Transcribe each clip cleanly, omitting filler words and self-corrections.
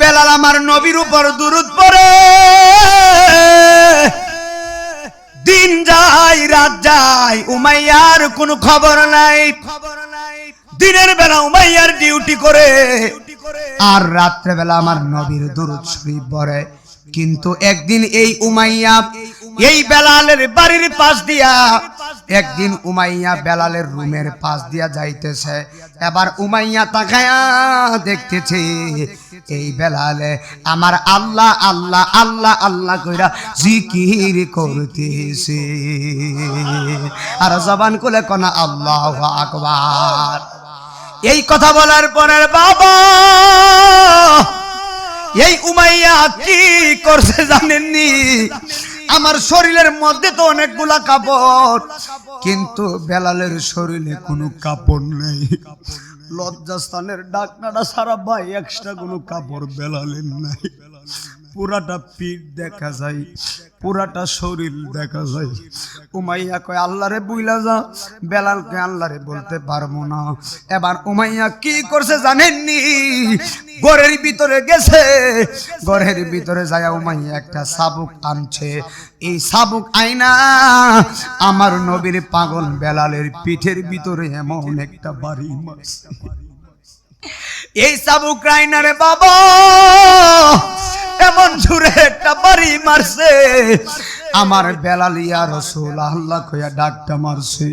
বেলাল আমার নবীর উপর দুরূদ পড়ে, দিন যায় রাত যায়, উমাইয়ার কোনো খবর নাই। দিনের বেলা উমাইয়ার ডিউটি করে, আর রাত্রে বেলা আমার নবীর দুরূদ শরীফ পড়ে। কিন্তু একদিন এই উমাইয়া এই বেলালের বাড়ির পাশ দিয়া, একদিন উমাইয়া বেলালের রুমের পাশ দিয়া যাইতেছে। এবার উমাইয়া তাকায়া দেখতেছে এই বেলালে আমার আল্লাহ আল্লাহ আল্লাহ আল্লাহ কইরা জিকির করতেছে। আর জবান খুলে কোনা আল্লাহু আকবার। এই কথা বলার পরে বাবা এই উমাইয়া কি করছে জানেননি? আমার শরীরের মধ্যে তো অনেকগুলা কাপড়, কিন্তু বেলালের শরীরে কোনো কাপড় নেই। লজ্জাস্থানের ডাকনাটা সারা ভাই এক্সট্রা কোনো কাপড় বেলালের নাই। পুরাটা পিঠ দেখা যায়, পুরাটা শরীর দেখা যায়। উমাইয়া কয় আল্লাহরে বুইলা যা। বেলালকে আল্লাহরে বলতে পারবো না। এবার উমাইয়া কি করছে জানেননি? ঘরের ভিতরে গেছে, ঘরের ভিতরে যায় উমাইয়া একটা চাবুক আনছে। এই চাবুক আইনা আমার নবীর পাগল বেলালের পিঠের ভিতরে এমন একটা বাড়ি মারছে। এই চাবুক রাইনারে বাবা এমন জোরে একটা বাড়ি মারছে, আমার বেলাল ইয়া রাসূলুল্লাহ কইয়া ডাকটা মারছে।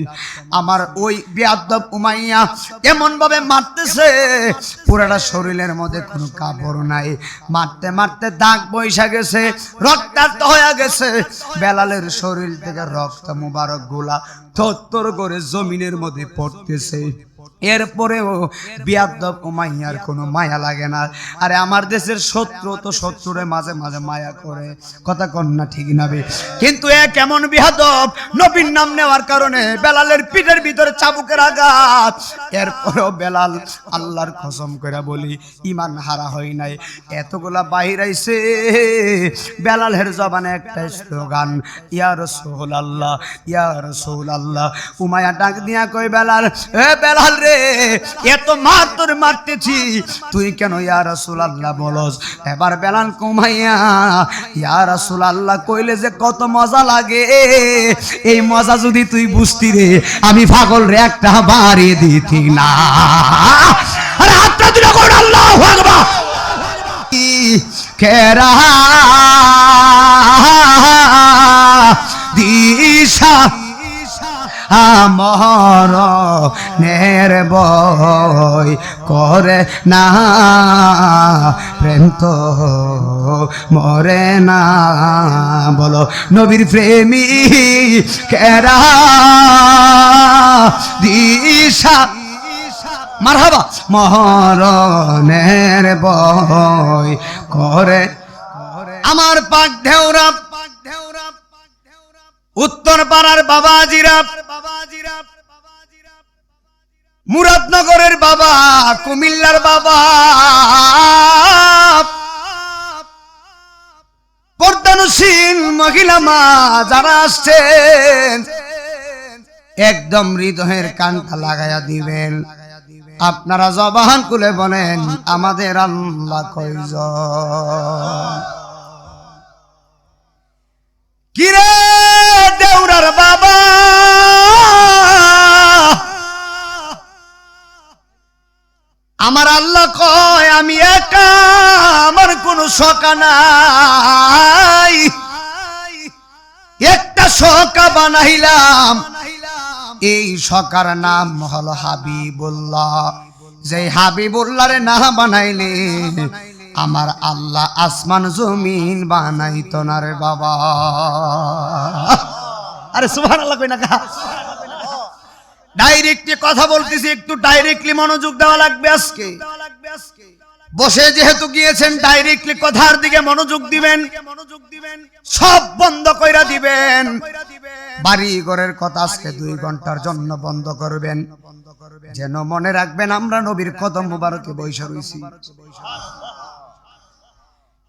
আমার ওই বেয়াদব উমাইয়া এমন ভাবে মারতেছে, পুরাটা শরীরের মধ্যে কোনো কাপড় নাই। মারতে মারতে দাগ বইসা গেছে, রক্তাক্ত হয়ে গেছে। বেলালের শরীর থেকে রক্ত মুবারক গুলা থরথর করে জমিনের মধ্যে পড়তেছে। এরপরেও বিয়াদব উমাইয়ার কোনো মায়া লাগে না। আরে আমার দেশের শত্রু তো শত্রুরে মাঝে মাঝে মায়া করে, কথা কন না ঠিক নাবে? কিন্তু এ কেমন বিয়াদব, নবীর নাম নেওয়ার কারণে বেলালের পিঠের ভিতরে চাবুকের আঘাত। এরপরেও বেলাল আল্লাহর কসম করে বলি ইমান হারা হয় নাই। এতগুলা বাহির আইছে, বেলালের জবানে একটা স্লোগান, ইয়া রাসূলুল্লাহ ইয়া রাসূলুল্লাহ। উমাইয়া ডাক দিয়া কই বেলাল, এ বেলাল রে, এত মার তোর মারতেছি, তুই কেন ইয়া রাসূলুল্লাহ বলস? এবার বেলাল কুমাইয়া ইয়া রাসূলুল্লাহ কইলে যে কত মজা লাগে, এই মজা যদি তুই বুঝতি রে, আমি পাগল রে একটা বাড়ি দিতি না। আরে হাতটা দিলে কোন আল্লাহু আকবার। কেরা দিশা আমার নের বই করে না, প্রেম তো মরে না। বলো নবীর প্রেমী কেরা দিশা মারহাবা মরণের বই করে। আমার পাক ঢেউরা উত্তর পাড়ার বাবাজিরা, মুরাদনগরের বাবা, কুমিল্লার বাবা, পর্দানুশীল মহিলা মা যারা আসছেন, একদম হৃদয়ের কানটা লাগাইয়া দিবেন। আপনারা জবান খুলে বলেন আমাদের আল্লাহ কয়জন? কিরে দেউরার বাবা, আমার আল্লাহ কয় আমি একা, আমার কোনো সকা নাই। একটা সকা বানাইলাম, এই সকার নাম হলো হাবিবুল্লাহ। যে হাবিবুল্লাহর না বানাইলে আমার আল্লাহ আসমান জমিন বানাইতো না রে বাবা। আরে সুবহানাল্লাহ কই না কা? ডাইরেক্টলি কথা বলতেছি, একটু ডাইরেক্টলি মনোযোগ দেওয়া লাগবে আজকে। বসে যেহেতু গিয়েছেন ডাইরেক্টলি কথার দিকে মনোযোগ দিবেন, সব বন্ধ কইরা দিবেন। বাড়ি ঘরের কথা আজকে 2 ঘন্টার জন্য বন্ধ করবেন, যেন মনে রাখবেন আমরা নবীর কদম মুবারকে বৈশা রইছি।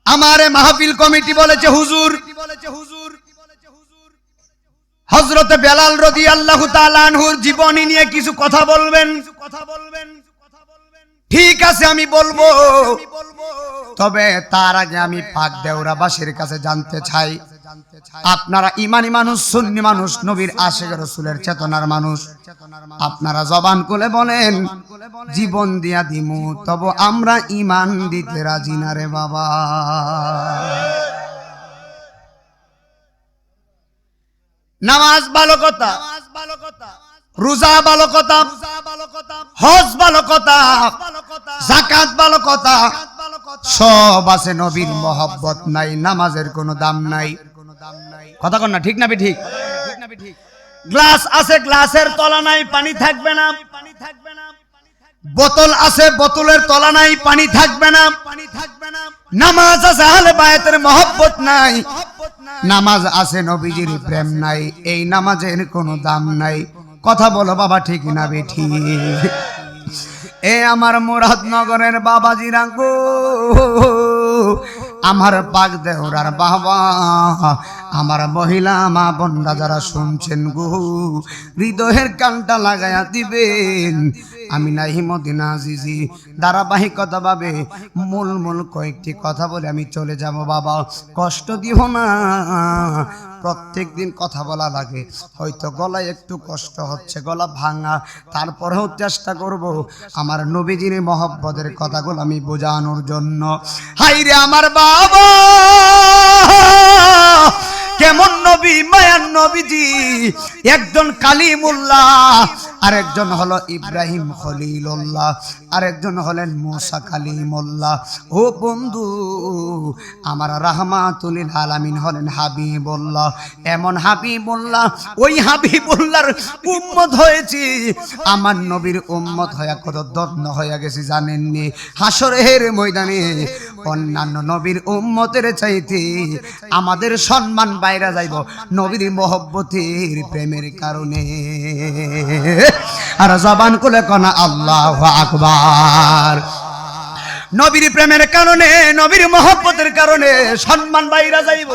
আমারে মাহফিল কমিটি বলেছে হুজুর হযরত বেলাল রাদিয়াল্লাহু তাআলা আনহুর জীবনী নিয়ে কিছু কথা বলবেন। ঠিক আছে আমি বলবো, তবে তার আগে আমি পাক দেওরাবাসীর কাছে জানতে চাই, আপনারা ইমানি মানুষ, সুন্নি মানুষ, নবীর আশিক রাসূলের চেতনার মানুষ, আপনারা জবান খুলে বলেন জীবন দিয়া দিমু তবে আমরা ঈমান দিতে রাজি না রে বাবা। নামাজ ভালো কথা, রোজা ভালো কথা, হজ ভালো কথা, যাকাত ভালো কথা, সব আছে, নবীর মহব্বত নাই, নামাজের কোনো দাম নাই। কথা কন না, ঠিক না ঠিক? গ্লাস আছে, গ্লাসের তলা নাই, পানি থাকবে না। বোতল আছে, বোতলের তলা নাই, পানি থাকবে না। নামাজ আছে, আহলে বায়াতের মহব্বত নাই। নামাজ আছে, নবীজির প্রেম নাই, এই নামাজের কোনো দাম নাই। কথা বলো বাবা, ঠিক না বেঠিক? এ আমার মুরাদনগরের বাবাজিরা গো, আমার পাক দেওরার বাবা, আমার মহিলা মা বোনরা যারা শুনছেন গো, হৃদয়ের কানটা লাগায়া দিবেন। আমি নাহি মদিনা আজিজি ধারাবাহিকতা ভাবে মূল কয়েকটি কথা বলে আমি চলে যাব বাবা, কষ্ট দিও না। প্রত্যেক দিন কথা বলা লাগে, হয়তো গলায় একটু কষ্ট হচ্ছে, গলা ভাঙা, তারপরেও চেষ্টা করব আমার নবীজির মহব্বতের কথাগুলো আমি বোঝানোর জন্য। হাইরে আমার বাবা, কেমন নবী, মায়ার নবীজি। একজন কালিমুল্লাহ, আরেকজন হলো ইব্রাহিম খলিলুল্লাহ, আরেকজন হলেন মুসা কালিমুল্লাহ। ও বন্ধু আমার, রাহমাতুল লিল আলামিন হলেন হাবিবুল্লাহ। এমন হাবিবুল্লাহ, ওই হাবিবুল্লাহর উম্মত হয়েছি। আমার নবীর উম্মত হয়ে কত ধন্য হয়ে গেছি জানেননি? হাসরের ময়দানে অন্যান্য নবীর উম্মতের চাইতে আমাদের সম্মান বাইরে যাইব নবীর মহব্বতের প্রেমের কারণে। আর জবান খুলে কনা আল্লাহু আকবার। নবীর প্রেমের কারণে, নবীর মহব্বতের কারণে সম্মান বাইরে যাইব।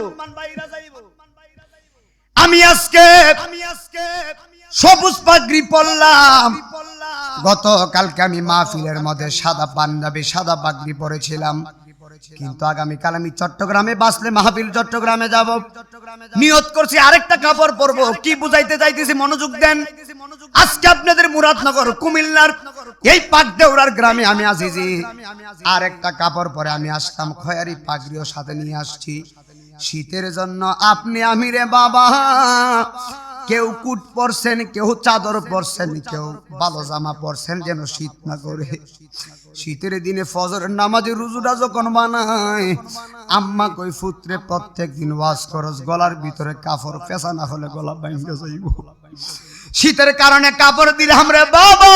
আমি আজকে সবুজ পাগড়ি পরলাম। গতকালকে আমি মাহফিলের মধ্যে সাদা পাঞ্জাবি, সাদা পাগড়ি পরেছিলাম, কিন্তু আগামীকাল আমি চট্টগ্রামে বাসলে মাহফিল, চট্টগ্রামে যাব, নিয়ত করছি আরেকটা কাপড় পরবো। কি বুঝাইতে চাইতেছি মনোযোগ দেন। আজকে আপনাদের মুরাদনগর কুমিল্লার এই পাক দেওরার গ্রামে আমি আসিছি, আরেকটা কাপড় পরে আমি আসতাম, খয়েরি পাগড়িও সাথে নিয়ে আসছি শীতের জন্য। আপনি আমি রে বাবা, কেউ কুট পরছেন, কেউ চাদর পরছেন, কেউ ভালো জামা পরছেন যেন শীত না করে। শীতের দিনে ফজরের নামাজে রুজুটা যখন বানায়, আম্মা কই পুত্রে প্রত্যেক দিন ওয়াজ করস, গলার ভিতরে কাপড় পেঁচা না হলে গলা ভাঙে যাইব। শীতের কারণে কাপড় দিলাম রে বাবা,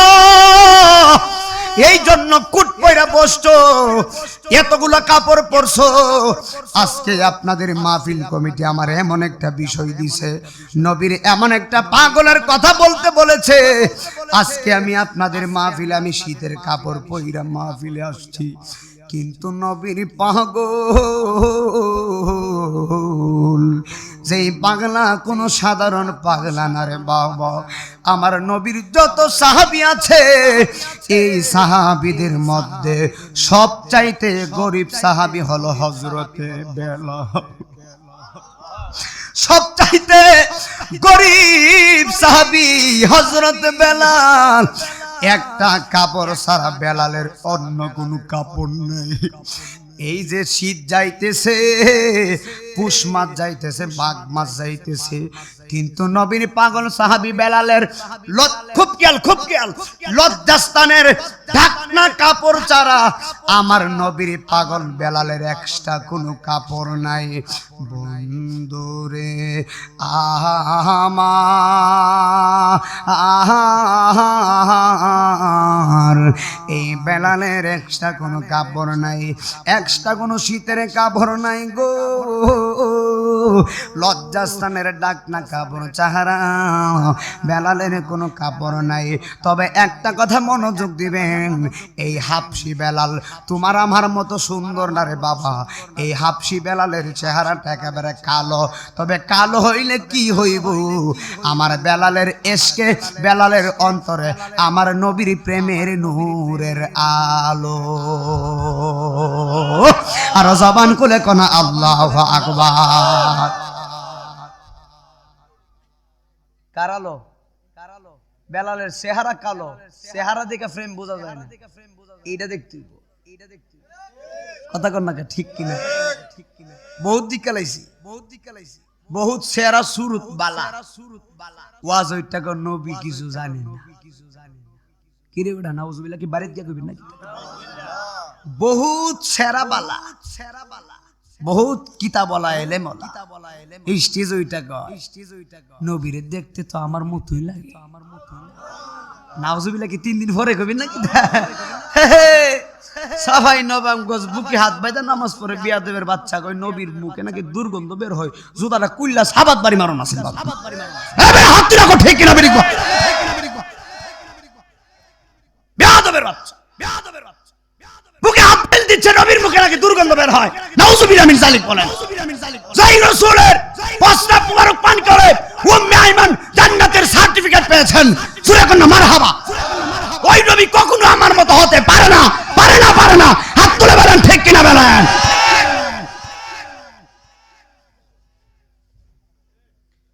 এই জন্য কুট পয়রা বসছো, এতগুলা কাপড় পরছো। আজকে আপনাদের মাহফিল কমিটি আমার এমন একটা বিষয় দিছে, নবীর এমন একটা পাগলের কথা বলতে বলেছে। আজকে আমি আপনাদের মাহফিলে আমি শীতের কাপড় পয়রা মাহফিলে আসছি, কিন্তু নবীর পাগল, যেই পাগলা কোনো সাধারণ পাগলা না রে বাবা। আমার নবীর যত সাহাবী আছে, এই সাহাবীদের মধ্যে সবচাইতে গরিব সাহাবী হলো হযরতে বেলাল। সবচাইতে গরিব সাহাবী হযরতে বেলাল। একটা কাপড় ছাড়া বেলালের অন্য কোনো কাপড় নেই। এই যে শীত যাইতেছে, পুষ মাস যাইতেছে, মাঘ মাস যাইতেছে, কিন্তু নবীর পাগল সাহাবী বেলালের খুব খেয়াল লজ্জাস্থানের ঢাকনা কাপড় ছাড়া আমার নবীর পাগল বেলালের এক্সট্রা কোনো কাপড় নাই। বন্ধুরে আমার এই বেলালের এক্সট্রা কোনো কাপড় নাই, এক্সট্রা কোনো শীতের কাপড় নাই গো। লজ্জাস্থানের ডাকনা কাপড় চাহারা বেলালের কোনো কাপড় নাই। তবে একটা কথা মনোযোগ দিবেন, দেখবেন এই হাবশি বেলাল তোমার আমার মতো সুন্দর না রে বাবা। এই হাবশি বেলালের চেহারাটা একেবারে কালো, তবে কালো হইলে কি হইব, আমার বেলালের এসকে বেলালের অন্তরে আমার নবীর প্রেমের নূরের আলো। আর জবান খুলে কোনা আল্লাহু আকবার। কারালো বেলালের চেহারা কালো, চেহারা দেখে ফ্রেম বোঝা যায় না, এইটা দেখতে কথা কর না ঠিক কিনা? বহুত দিক কালাইছি, বহুত চেহারা সুরত বালা ওয়াজ ওইটা কর নবী কিছু জানে না। কি রে ওটা নাউজুবিল্লাহ, কি বাড়িতে গিয়ে কইবি নাকি? বহুত চেহারা বালা, বহুত কিতাবলা এলেমলা স্টেজ ওইটা কয় নবীরে দেখতে তো আমার মতই লাগে। নাউজুবিল্লাহ কি 3 দিন পরে কইবি নাকি? সাফাই নবাবগঞ্জ বুকে হাত বাইদা নামাজ পড়ে বিয়াদবের বাচ্চা কই নবীর মুখে নাকি দুর্গন্ধ বের হয়, জুতাটা কুইল্লা সাবাত বাড়ি মারো না সিনবা। এবে হাত রাখো ঠিক কিনা বেরি কো। বিয়াদবের বাচ্চা বুকে হাত ফেল দিচ্ছে, নবীর মুখে নাকি দুর্গন্ধ বের হয়। নাউজুবিল্লাহ মিন যালিক বলেন। যাই রাসূলের প্রস্তাব মুবারক পান করে উম্মে আইমান জান্নাতের সার্টিফিকেট পেয়েছেন। সূরা কোন মারহাবা। ওই নবী কখনো আমার মতো হতে পারে না, পারে না, পারে না। হাত তুলে বলেন ঠিক কিনা বলেন।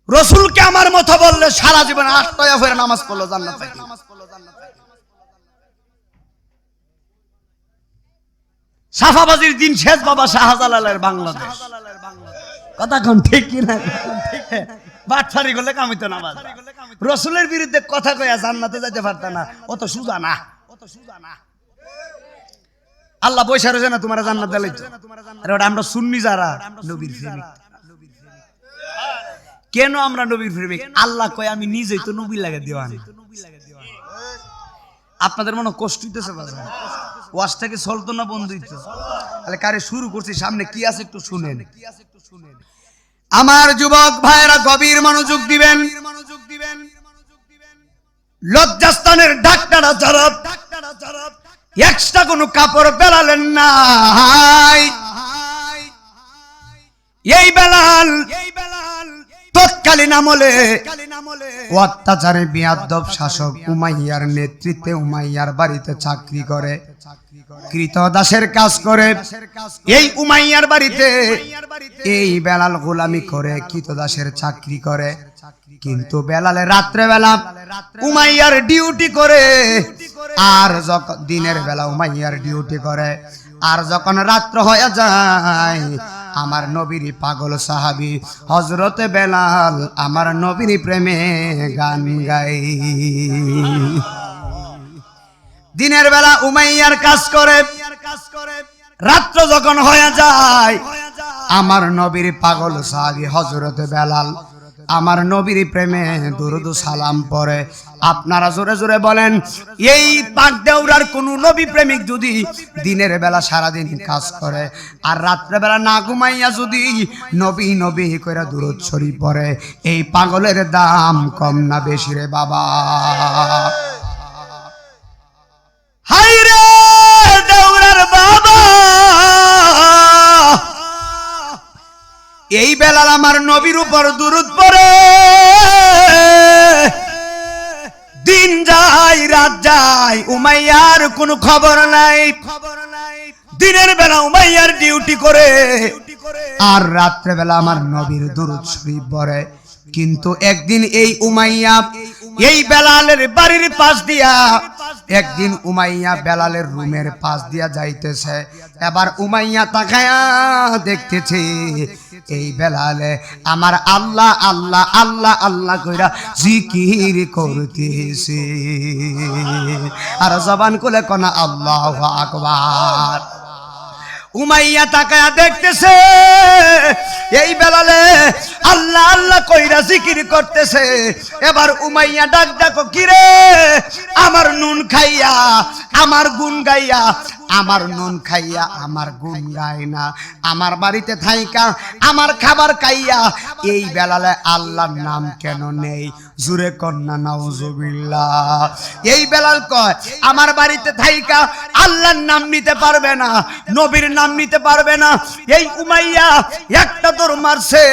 রাসূলকে আমার মতো বললে সারা জীবন আটয়া ফেরে নামাজ পড়লো জান্নাত পাইবে। সাফাবাজির দিন শেষ বাবা শাহজালালের বাংলাদেশ। কথা কোন ঠিক কিনা? বাটফারি করলে কামিত না। রাসূলের বিরুদ্ধে কথা কইয়া জান্নাতে যাইতে পারতা না, অত সুজা না। আল্লাহ বৈশা রয়েছে না তোমার জান্নাত দিলাইতো। আরে ওটা আমরা সুন্নি যারা নবীর প্রেমিক। কেন আমরা নবীর প্রেমিক? আল্লাহ কয় আমি নিজেই তো নবী লাগে দিওয়ানা। আপনাদের মনে কষ্ট হইতেছে বাজার, ওয়াজটাকে চলতো না বন্ধ হইতো। তাহলে কারে শুরু করছি, সামনে কি আছে একটু শুনেন। আমার যুবক ভাইরা গভীর মনোযোগ দিবেন। লজ্জাস্থানের ডাক্তাররা যারা এক্সট্রা কোনো কাপড় পেলালেন না, এই বেলাল তৎকালীন আমলে অত্যাচারে বিয়াদব শাসক উমাইয়ার নেতৃত্বে উমাইয়ার বাড়িতে চাকরি করে, কৃতদাসের কাজ করে। এই উমাইয়ার বাড়িতে এই বেলাল গোলামি করে, কৃতদাসের চাকরি করে। কিন্তু বেলালে রাত্রে বেলা উমাইয়ার ডিউটি করে, আর যখন দিনের বেলা উমাইয়ার ডিউটি করে। আর যখন রাত্র হয়ে যায়, আমার নবীর পাগল সাহাবী হযরতে বেলাল আমার নবীর প্রেমে গান গায়। দিনের বেলা উমাইয়ার কাজ করে, রাত্র যখন হয়ে যায়, আমার নবীর পাগল সাহাবী হযরতে বেলাল আমার নবীর প্রেমে দুরুদ সালাম পড়ে। আপনারা জোরে জোরে বলেন, এই পাকদেউরার কোন নবী প্রেমিক যদি দিনের বেলা সারাদিন কাজ করে আর রাত্রে বেলা না ঘুমাইয়া যদি নবী নবী কইরা দুরুদ শরীফ পড়ে, এই পাগলের দাম কম না বেশি রে বাবা? হাই রে দেউরার বাবা, এই বেলাল আমার নবীর উপর দুরুদ পড়ে। দিন যায় রাত যায়, উমাইয়ার কোনো খবর নাই। দিনের বেলা উমাইয়ার ডিউটি করে, আর রাত্রে বেলা আমার নবীর দুরুদ শরীফ পড়ে। কিন্তু একদিন এই উমাইয়া এই বেলালের বাড়ির পাশ দিয়া, একদিন উমাইয়া বেলালের রুমের পাশ দিয়া যাইতেছে। এবার উমাইয়া তাকায়া দেখতেছে এই বেলালে আমার আল্লাহ আল্লাহ আল্লাহ আল্লাহ কইরা জিকির করতেছে। আর জবান খুলে কোনা আল্লাহু আকবার। উমাইয়া তাকায়া দেখতেছে এই বেলালে আল্লাহ আল্লাহ কইরা জিকির করতেছে। এবার উমাইয়া ডাক ডাকো, কিরে আমার নুন খাইয়া আমার গুণ গাইয়া, আমার নুন খাইয়া আমার গুণ গায় না, আমার বাড়িতে থাইকা আমার খাবার খাইয়া এই বেলালে আল্লাহর নাম কেন নেই? জুরে কন্যা নাউজুবিল্লাহ। এই বেলাল কয় আমার বাড়িতে থাইকা আল্লাহর নাম নিতে পারবে না, নবীর নাম নিতে পারবে না। এই উমাইয়া একটা দৌড় মারছে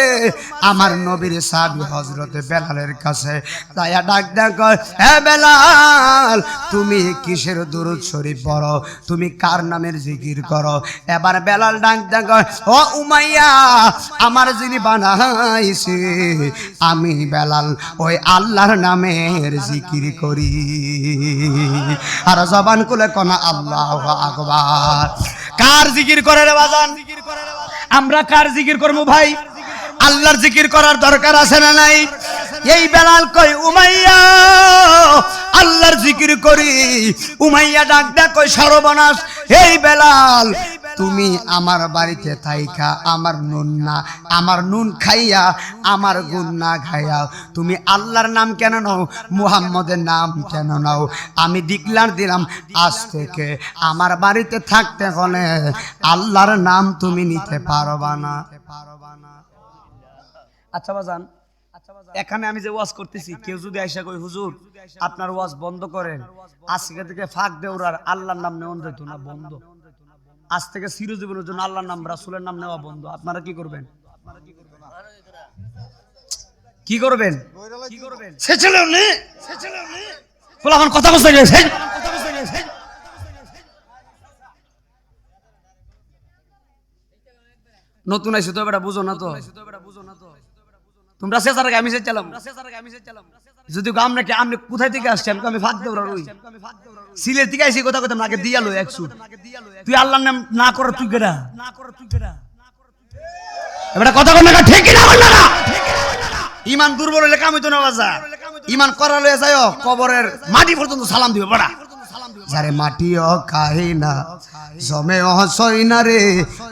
আমার নবীর সাহাবী হযরতে বেলালের কাছে, তাইয়া ডাক দেয় কয়, হে বেলাল, তুমি কিসের দুরূদ শরীফ পড়ো? তুমি কার নামের জিকির করো? এবার বেলাল ডাক দেয় কয়, ও উমাইয়া, আমার যিনি বানাইছে আমি বেলাল ওই আল্লাহর নামের জিকির করি। আর জবান খুলে কোনা আল্লাহু আকবার। কার জিকির করে রে বাজান? আমরা কার জিকির করবো ভাই? আল্লাহর জিকির করার দরকার আছে না নাই? এই বেলাল কই উমাইয়া আল্লাহর জিকির করি। উমাইয়া ডাক দেয় কই, সর্বনাশ, এই বেলাল, তুমি আমার বাড়িতে থাইকা আমার নুন খাইয়া আমার গুণ না খাইয়া তুমি আল্লাহর নাম কেন নাও? মুহাম্মদের নাম কেন নাও? আমি ডিক্লার দিলাম আজ থেকে আমার বাড়িতে থাকতে হলে আল্লাহর নাম তুমি নিতে পারবা না। আচ্ছা বাজান, এখানে আমি যে ওয়াজ করতেছি, কেউ যদি আইসা কই হুজুর আপনার ওয়াজ বন্ধ করেন, আজকে থেকে ফাঁক দেওরার আল্লাহর নাম নেওয়া যেত না, বন্ধ। আজ থেকে চিরজীবনের জন্য আল্লাহর নাম, রাসূলের নাম নেওয়া বন্ধ। আপনারা কি করবেন? কি করবেন? সে ছেলে আমার কথা বুঝতে গেছে। নতুন আইছো তো বেটা, বুঝো না তো তোমরা। শেষার আগে আমি চালাম, যদি আমরা কি আপনি কোথায় থেকে আসছেন? আমি ফাঁক দেওরা রই, সিলেট থেকে আইসি, কথা কথা নাকে দিয়ালো একশো। তুই আল্লাহর নাম না কর, তুই কেডা? এবারে কথা কর না, ঠিক কি না বল না? ঈমান দুর্বল হইলে কাম হইতো না বাজা। ঈমান করা লয়ে যায় কবরের মাটি পর্যন্ত সালাম দিবে বড়া। যারে মাটিও খাই না জমেও সই না রে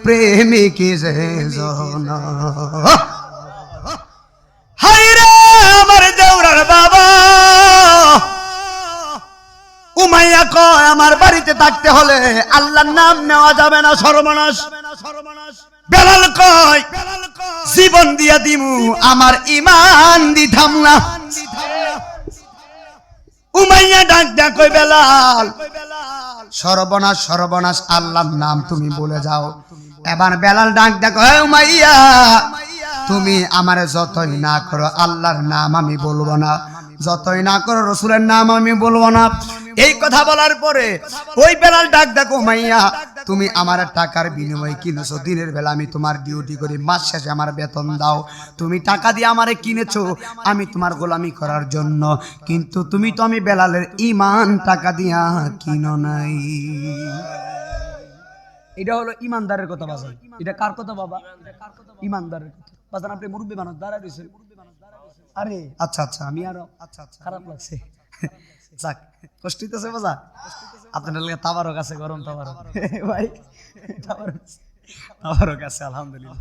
প্রেমিক যে জন। হাই রে আমার দেওরার বাবা, উমাইয়া কয় আমার বাড়িতে থাকতে হলে আল্লাহর নাম নেওয়া যাবে না, সর্বনাশ। বেলাল কয় জীবন দিয়া দিমু, আমার ঈমান দিতাম না। উমাইয়া ডাক ডাক কই বেলাল, সর্বনাশ সর্বনাশ, আল্লাহর নাম তুমি বলে যাও। এবার বেলাল ডাক ডাক, হে উমাইয়া, তুমি আমারে যতই না করো আল্লাহর নাম আমি বলবো না, যতই না করো রসুলের নাম আমি বলবো না। এই কথা বলার পরে ওই বেলাল ডাক ডাক, উমাইয়া, তুমি আমার টাকার বিনিময়ে কিনেছো, দিনের বেলা আমি তোমার ডিউটি করি, মাস শেষে আমার বেতন দাও। তুমি টাকা দিয়ে আমারে কিনেছো আমি তোমার গোলামি করার জন্য, কিন্তু তুমি তো আমি বেলালের ঈমান টাকা দিয়া কিনো নাই। এটা হলো ইমানদারের কথা বাজান। এটা কার কথা বাবা? ইমানদারের কথা বাজান। আপনি মুরব্বী মানুষ দাঁড়ায় রয়েছেন। আরে আচ্ছা আচ্ছা, আমি আরো খারাপ লাগছে, যাক কষ্ট হইতেছে বাজা। আপনার লাগে তাবারক আছে, গরম তাবারক ভাই, তাবারক আছে আলহামদুলিল্লাহ।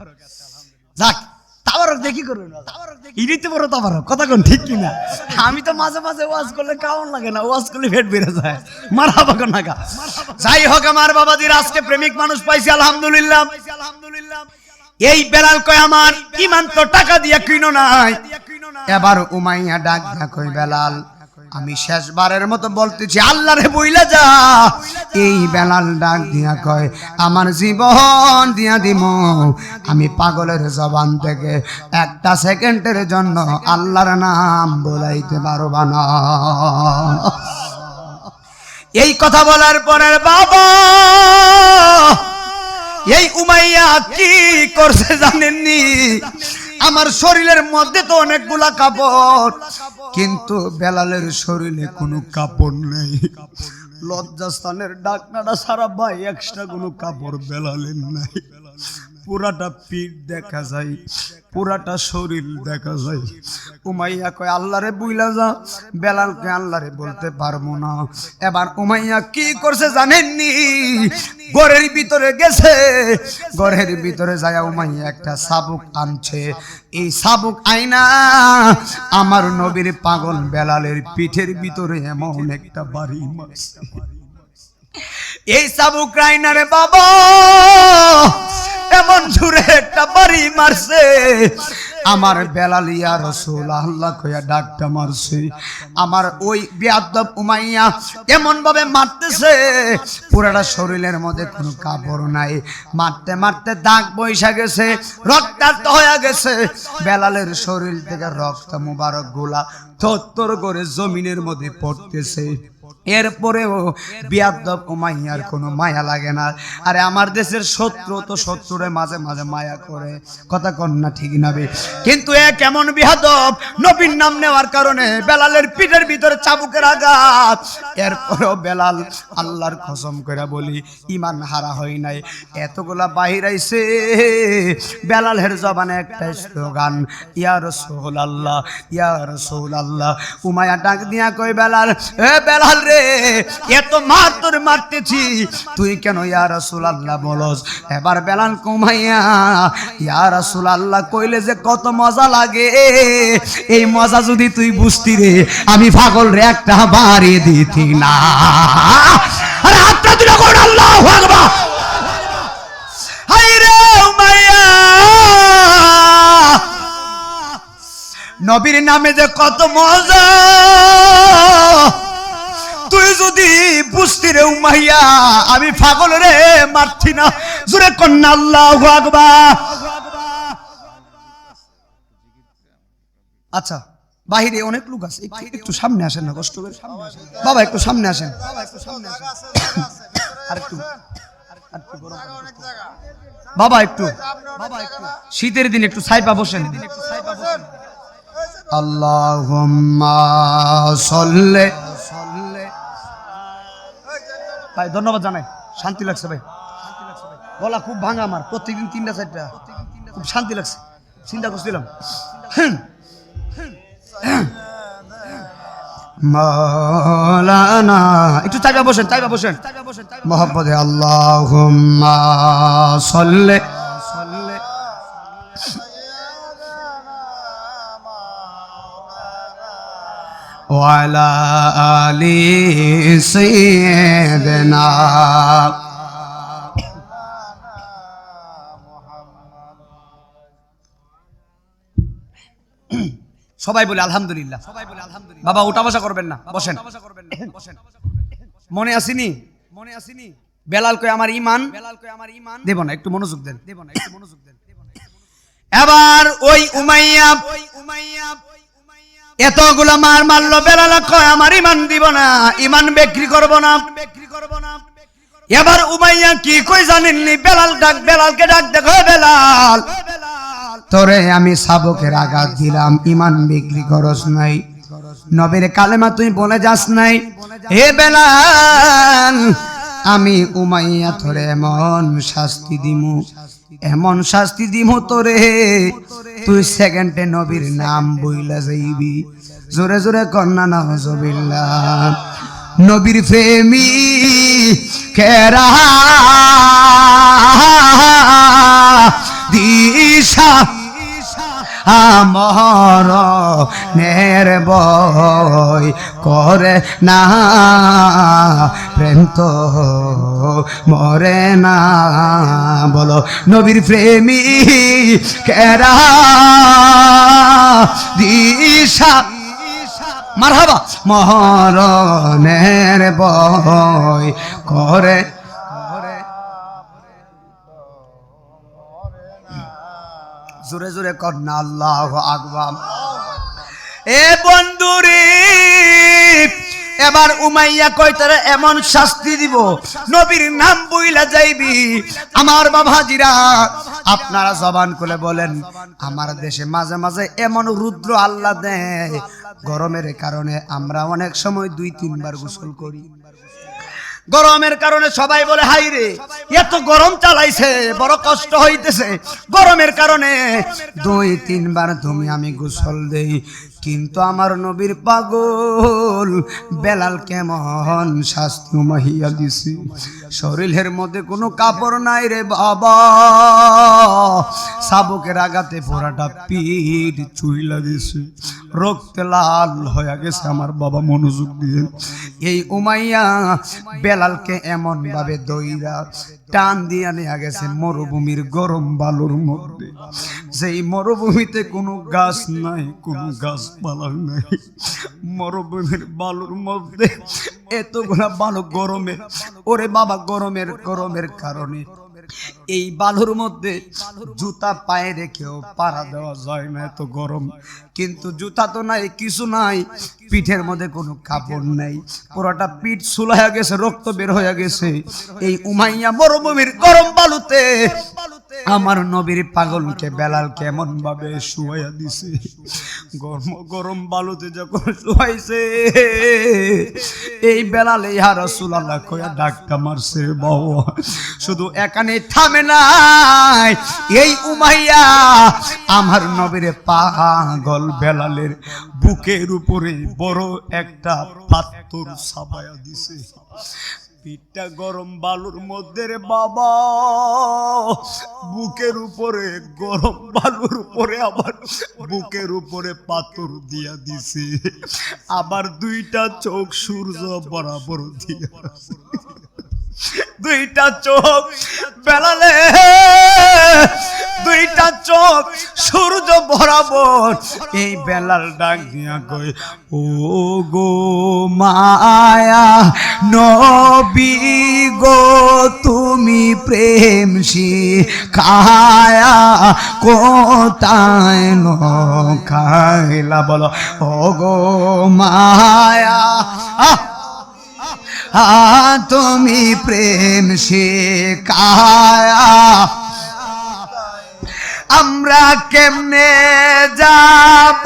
যাক তাবারক দেখি করবেন, ইনিতে বড় তাবারক, কথা কোন ঠিক কিনা? আমি তো মাঝে মাঝে ওয়াজ করলে কেমন লাগে না, ওয়াজ করলে পেট বেড়ে যায়, মারহাবা কোন নাগা। যাই হোক আমার বাবাজির, আজকে প্রেমিক মানুষ পাইছি আলহামদুলিল্লাহ। এই বেলাল কয় আমার ঈমান তো টাকা দিয়া কিনো নাই। এবার উমাইয়া ডাক ডাক কই, বেলাল আমি শেষবারের মতো বলতেছি আল্লাহরে বইলা যা। এই বেলাল ডাক দিয়া কয়, আমার জীবন দিয়া দিমু, আমি পাগলের জবান থেকে একটা সেকেন্ডের জন্য আল্লাহর নাম বলাইতে পারবা না। এই কথা বলার পরে বাবা এই উমাইয়া কি করছে জানেননি? আমার শরীরের মধ্যে তো অনেকগুলা কাপড়, কিন্তু বেলালের শরীরে কোনো কাপড় নেই। লজ্জাস্থানের ডাকনাটা সারা ভাই, এক্সট্রা কোনো কাপড় বেলালের নাই। পুরাটা পিঠ দেখা যায়, পুরাটা শরীর দেখা যায়। উমাইয়া কয় আল্লাহরে বুইলা যা। বেলালকে আল্লাহরে বলতে পারবো না। এবার উমাইয়া কি করছে জানেননি? ঘরের ভিতরে গেছে, ঘরের ভিতরে যায় উমাইয়া একটা চাবুক আনছে। এই চাবুক আইনা আমার নবীর পাগল বেলালের পিঠের ভিতরে এমন একটা বাড়ি মারছে। এই চাবুক রাইনারে বাবা এমন জোরে একটা বাড়ি মারছে আমার বেলাল ইয়া রাসূলুল্লাহ কইয়া ডাকটা মারছে আমার ওই বেয়াদব উমাইয়া এমন ভাবে মারতেছে পুরাটা শরীরের মধ্যে কোনো কাপড় নাই মারতে মারতে দাগ বইসা গেছে রক্তাক্ত হয়ে গেছে বেলালের শরীর থেকে রক্ত মুবারক গুলা থরথর করে জমিনের মধ্যে পড়তেছে এরপরেও বিয়াদব উমাইয়ার কোনো মায়া লাগে না আরে আমার দেশের শত্রু তো শত্রুরে মাঝে মাঝে মায়া করে কথা কন না ঠিক নাবে কিন্তু এ কেমন বিয়াদব নবীর নাম নেওয়ার কারণে বেলালের পিঠের ভিতরে চাবুকের আঘাত এরপরেও বেলাল আল্লাহর কসম করে বলি ঈমান হারা হয় নাই এতগুলা বাহির আইছে বেলালের জবানে একটা স্লোগান ইয়া রাসূলুল্লাহ ইয়া রাসূলুল্লাহ উমাইয়া ডাক দিয়া কই বেলাল এ বেলাল রে এত মার তোর মারতেছি তুই কেন ইয়া রাসূলুল্লাহ বলস এবার বেলাল কুমাইয়া ইয়া রাসূলুল্লাহ কইলে যে কত মজা লাগে এই মজা যদি তুই বুঝতি রে আমি পাগল রে একটা বাড়ি দিতি না আরে হাতটা তুলে কোন আল্লাহু আকবার হায় রে উমাইয়া নবীর নামে যে কত মজা তুই যদি বুঝতি রে উমাইয়া আমি পাগল রে মারছি না জোরে কন্যা আল্লাহু আকবার আচ্ছা বাহিরে অনেক লোক আছে একটু সামনে আসেন না কষ্ট করে বাবা একটু সামনে আসেন আরেকটু বাবা একটু শীতের দিন একটু ছাইপা বসেন আল্লাহুম্মা সাল্লি ভাই ধন্যবাদ জানাই শান্তি লাগছে ভাই গলা খুব ভাঙা আমার প্রত্যেকদিন 3টা 4টা খুব শান্তি লাগছে চিন্তা করছিলাম মাওলানা একটু চাইবা বসেন মোহাম্মদে আল্লাহুম্মা সাল্লি ওয়ালা আলি সাইয়্যিদিনা সবাই বলে আলহামদুলিল্লাহ বাবা উঠা বসা করবেন না বসেন মনে আসেনি বেলাল কই আমার ঈমান দেব না একটু মনোযোগ দেন এবার ওই উমাইয়া এতগুলা মার মারলো বেলাল কয় আমার ঈমান দিব না ঈমান বিক্রি করব না এবার উমাইয়া কি কই জানেননি বেলালকে ডাক দেখো বেলাল তোরে আমি শাবকের আঘাত দিলাম ঈমান বিক্রি করস নাই নবীর কালেমা তুই বলে যাস নাই হে বেলাল আমি উমাইয়া তোরে এমন শাস্তি দিমু তোরে তুই সেকেন্ডে নবীর নাম বইলা যাইবি জোরে জোরে কন্না নাউজুবিল্লাহ নবীর প্রেমী কেরা দিশা আমর নের বয় করে না প্রেম তো মরে না বলো নবীর প্রেমী কেরা দিশা মারহাবা মরণের বয় করে জোরে জোরে কন্যা আল্লাহু আকবার এ বন্ধুরে এবার উমাইয়া কই তোরে এমন শাস্তি দিব নবীর নাম বইলা যাইবি আমার বাবাজিরা আপনারা জবান খুলে বলেন আমার দেশে মাঝে মাঝে এমন রুদ্র আল্লাহ দেয় গরমের কারণে আমরা অনেক সময় 2-3 বার গোসল করি গরমের কারণে সবাই বলে হাই রে এত গরম চালাইছে বড় কষ্ট হইতেছে গরমের কারণে 2-3 বার আমি গোসল দেই কিন্তু আমার নবীর পাগল বেলাল কেমন শাস্তি উমাইয়া দিছে। শরীরের মধ্যে কোনো কাপড় নাই রে বাবা, শাবকের আঘাতে পোড়াটা পিঠ চুইলা দিছে, রক্তে লাল হয়ে গেছে। আমার বাবা মনোযোগ দিয়ে, এই উমাইয়া বেলালকে এমন ভাবে দইরা টান দিয়া নিয়ে গেছে মরুভূমির গরম বালুর মধ্যে। যেই মরুভূমিতে কোনো গাছ নাই, কোনো গাছপালা নাই, মরুভূমির বালুর মধ্যে এতগুলা বালু গরমে, ওরে বাবা গরমের কারণে এই বালুর মধ্যে জুতা পায়ে রেখেও পাড়া দেওয়া যায় না, এত গরম। কিন্তু জুতা তো নাই, কিছু নাই, পিঠের মধ্যে কোনো কাপড় নাই, পুরোটা পিঠ সুলাইয়া গেছে, রক্ত বের হয়ে গেছে। এই উমাইয়া মরুভূমির গরম বালুতে আমার নবীর পাগলকে বেলাল কেমন ভাবে শুয়াইয়া দিছে। গরম বালুতে যখন শুয়াইছে, এই বেলাল ইয়া রাসূলুল্লাহ কইয়া ডাকটা মারছে বাবা। শুধু এখানে থামে নাই, এই উমাইয়া আমার নবীর পাগল বেলালের বুকের উপরে বড় একটা পাথর চাপায়া দিছে। পিঠটা গরম বালুর মধ্যে রে বাবা, বুকের উপরে গরম বালুর উপরে আবার বুকের উপরে পাথর দিয়া দিছে, আবার দুইটা চোখ সূর্য বরাবর দিয়া, দুইটা চোখ বেলালে, দুইটা চোখ সূর্য বরাবর। এই বেলাল ডাক দিয়া কই, ও গো মায়া নবী গো, তুমি প্রেম শিখায়া কোথায় লুকাইলা, বলো ও গো মায়া তুমি প্রেম শিখায়া আমরা কেমনে যাব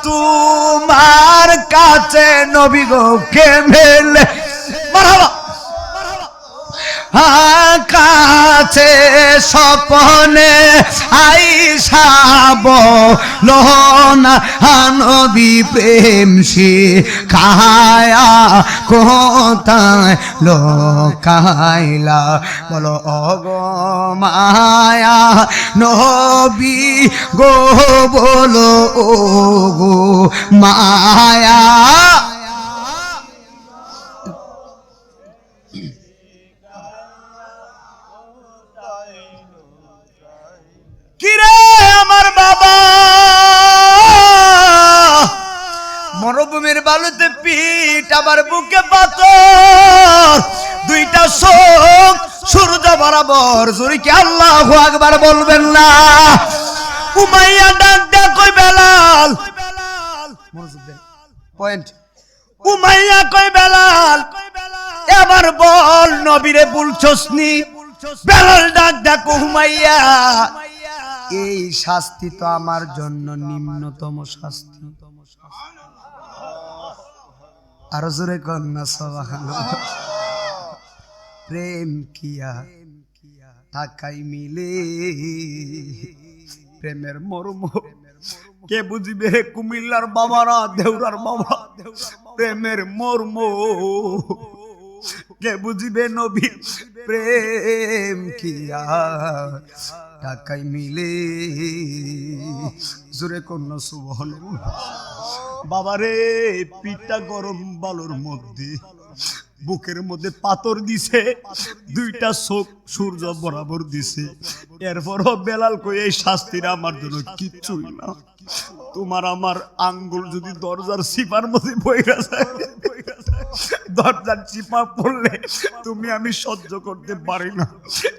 তোমার কাছে নবী গো, কেমনে মারহাবা কাছে স্বপনে আইসা বলনা নবী প্রেম শিখায়া কোথায় লোকাইলা, বলো অগো মায়া নবী গো, বলো ও গো মায়া। কিরে আমার বাবা, মরুভূমির বালুতে পিঠ, আবার বুকে পাথর, দুইটা চোখ সূর্য বরাবর। জোরে কি আল্লাহু আকবার বলবেন না? উমাইয়া ডাক দেয়া কই বেলাল, পয়েন্ট। উমাইয়া কই বেলাল, এবার বল নবীরে বলছস নি? বেলাল ডাক দেয়া কই উমাইয়া, এই শাস্তি তো আমার জন্য নিম্নতম শাস্তি। আরো জোরে কন্যা সুবহানাল্লাহ। প্রেম কিয়া থাকাই মিলে, প্রেমের মর্ম কে বুঝিবে? কুমিল্লার বাবারা, দেউরার বাবা, প্রেমের মর্ম কে বুঝিবে? নবী প্রেম কিয়া টাকাই মিলে। জোরে কন্যা সুবহানাল্লাহ। বাবারে, পিঠটা গরম বালুর মধ্যে, বুকের মধ্যে পাথর দিছে, দুইটা চোখ সূর্য বরাবর দিছে। এরপরও বেলাল কই, এই শাস্তিটা আমার জন্য কিচ্ছুই না। তোমার আমার আঙ্গুল যদি দরজার চিপার মধ্যে বইরা যায়, দরজার চিপা পড়লে তুমি আমি সহ্য করতে পারি না।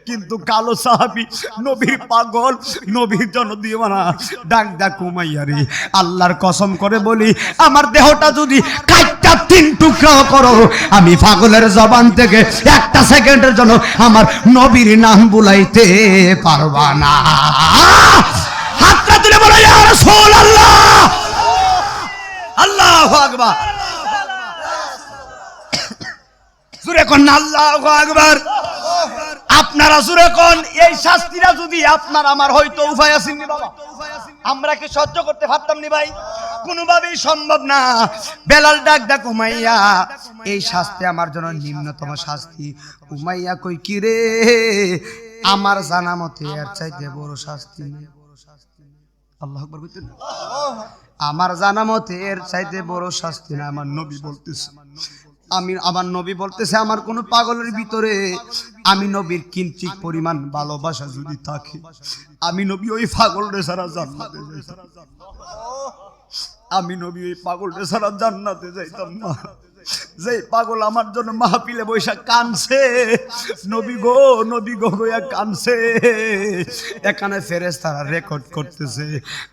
কিন্তু কালো সাহাবী, নবীর পাগল, নবীর জন্য দিওয়ানা, ডাক ডাক উমাইয়া রে, আল্লাহর কসম করে বলি, আমার দেহটা যদি কাটটা তিন টুকরা করো, আমি পাগলের জবান থেকে একটা সেকেন্ডের জন্য আমার নবীর নাম বুলাইতে পারবা না। হাতটা তুলে বলো ইয়া রাসূলুল্লাহ, আল্লাহু আকবার। জোরে কোন আল্লাহু আকবার। আপনারা জোরে কোন, এই শাস্তিটা যদি আপনার আমার হয়তো উপায় আসেনি বাবা, আমরা কি সহ্য করতে পারতাম নি ভাই? কোনোভাবেই সম্ভব না। বেলাল ডাক উমাইয়া, এই শাস্তি আমার জন্য নিম্নতম শাস্তি। উমাইয়া কই কি রে, আমার জানা মতে এর চাইতে বড় শাস্তি নেই। আল্লাহু আকবার বলতেন, আমার জানা মতে এর চাইতে বড় শাস্তি না। আমার নবী বলতেছে, আমার নবী বলতেছে, আমার কোন পাগলের ভিতরে আমি নবীর কিঞ্চিত পরিমাণ ভালোবাসা যদি থাকে, আমি নবী ওই পাগলরে ছাড়া জান্নাতে যাইতাম। আমি নবী ওই পাগলরে ছাড়া জান্নাতে যাইতাম না। যে পাগল আমার জন্য মাহফিলে বৈশা কানছে, নবী গো গয়া কানছে। এখানে ফেরেশতারা রেকর্ড করতেছে,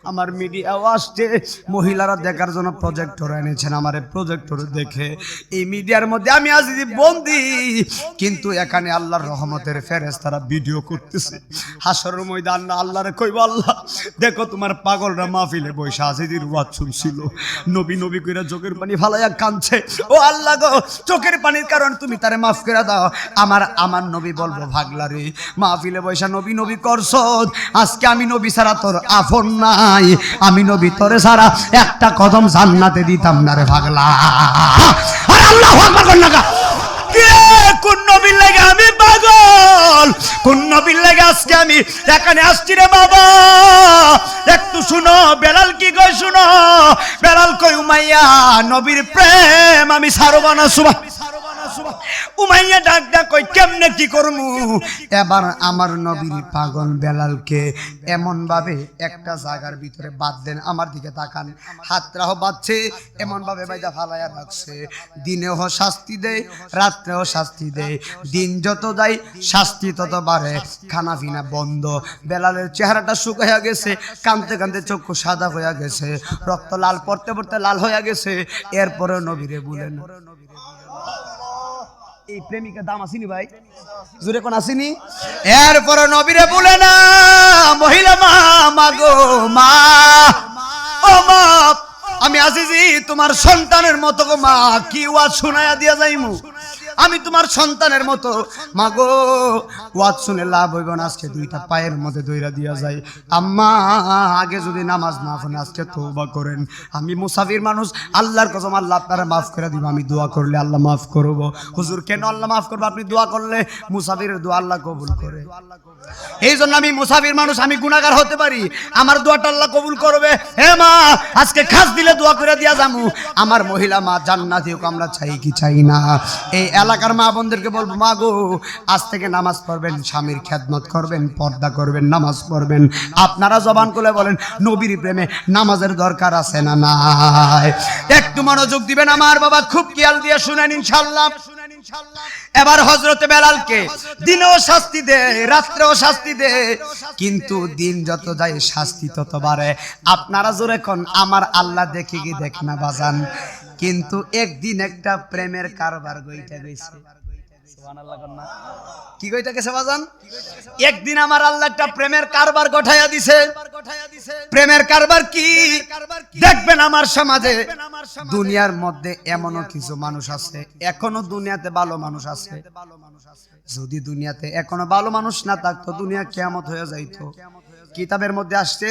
আমার মিডিয়াও আসছে, মহিলারা দেখার জন্য প্রজেক্টর এনেছেন। আমার প্রজেক্টর দেখে এই মিডিয়ার মধ্যে আমি আজ বন্দি, কিন্তু এখানে আল্লাহর রহমতের ফেরেশতারা ভিডিও করতেছে। হাসরের ময়দান না আল্লাহরে কইব, আল্লাহ দেখো তোমার পাগলরা মাহফিলে বৈশা আজিদির ওয়াজ শুনছিল, নবী কইরা চোখের পানি ফালাইয়া কানছে। ও আল্লাহ গো, চোখের পানির কারণ তুমি তারে মাফ করে দাও। আমার নবী বলবো, ভাগলা রে, মাহফিলে বৈশা নবী করছ, আজকে আমি নবী ছাড়া তোর আপন নাই, আমি নবী তোরে ছাড়া একটা কদম জান্নাতে দিতাম না রে ভাগলা। আর আল্লাহু আকবার কর না, কোন নবীর লাগে আমি পাগল, কোন নবীর লাগে আজকে আমি এখানে আসছি রে বাবা। একটু শুনো, বেলাল কি কই শুনো। বেলাল কই, উমাইয়া নবীর প্রেম আমি ছাড়বো না। উমাইয়া ডাক কই, কেমনে কি করমু। এবার আমার নবীর পাগল বেলালকে এমন ভাবে একটা জায়গার ভিতরে বাদ দেন, আমার দিকে তাকান, হাতরাও বাঁধছে, এমন ভাবে বাইদা ফালাইয়া রাখছে। দিনেও শাস্তি দেয়, রাত্রেও শাস্তি দেয়। দিন যত যায় শাস্তি তত বাড়ে, খানা পিনা বন্ধ। বেলালের চেহারাটা শুকাইয়া গেছে, কাঁদতে কাঁদতে চক্ষু সাদা হইয়া গেছে, রক্ত লাল পড়তে পড়তে লাল হইয়া গেছে। এরপরে নবীরে বলেন, এই প্রেমিকা দাম আসেনি ভাই, জোরে কোন আসেনি। এরপরে নবীরে বলে না, মহিলা মা গো মা, ও মা, আমি আজিজি তোমার সন্তানের মতো গো মা, কি ওয়াজ শোনায়া দিয়া যাইমু, আমি তোমার সন্তানের মতো মা গো। ওয়াজ শুনে লাভ হইব না, আজকে দুইটা পায়ের মধ্যে দইরা দিয়া যায়। আম্মা আগে যদি নামাজ না পড়েন আজকে তওবা করেন, আমি মুসাফির মানুষ, আল্লাহর কসম আল্লাহ আপনারা মাফ করে দিব, আমি দোয়া করলে আল্লাহ মাফ করব। হুজুর কেন আল্লাহ মাফ করবে, আপনি দোয়া করলে মুসাফিরের দোয়া আল্লাহ কবুল করে। এই জন্য আমি মুসাফির মানুষ, আমি গুনাহগার হতে পারি, আমার দোয়াটা আল্লাহ কবুল করবে। হে মা, আজকে খাস দিলে দোয়া করে দিয়া যামু, আমার মহিলা মা জান্নাতি হোক, আমরা চাই কি চাই না। এই এলাকার মা বোনদেরকে বলবো, মা গো আজ থেকে নামাজ পড়বেন, স্বামীর খেদমত করবেন, পর্দা করবেন, নামাজ পড়বেন। আপনারা জবান করে বলেন, নবীর প্রেমে নামাজের দরকার আছে না নাই? একটু মনোযোগ দিবেন আমার বাবা, খুব খেয়াল দিয়ে শুনেন ইনশাআল্লাহ। এবার হযরতে বেলালকে দিনেও শাস্তি দে, রাত্রেও শাস্তি দে, কিন্তু দিন যত যায় শাস্তি তত বাড়ে। আপনারা জোরে কোন, আমার আল্লাহ দেখে কি দেখ না বাজান। কিন্তু একদিন একটা প্রেমের কারবার গইটা গইছে, সুবহানাল্লাহ কোন না, কি গইটা গেছে বাজান? একদিন আমার আল্লাহ একটা প্রেমের কারবার গঠাইয়া দিছে। প্রেমের কারবার কি দেখবেন আমার সমাজে, দুনিয়ার মধ্যে এমনও কিছু মানুষ আছে, এখনো দুনিয়াতে ভালো মানুষ আছে। যদি দুনিয়াতে এখনো ভালো মানুষ না থাকতো, দুনিয়া কিয়ামত হয়ে যাইতো। কিতাবের মধ্যে আসছে,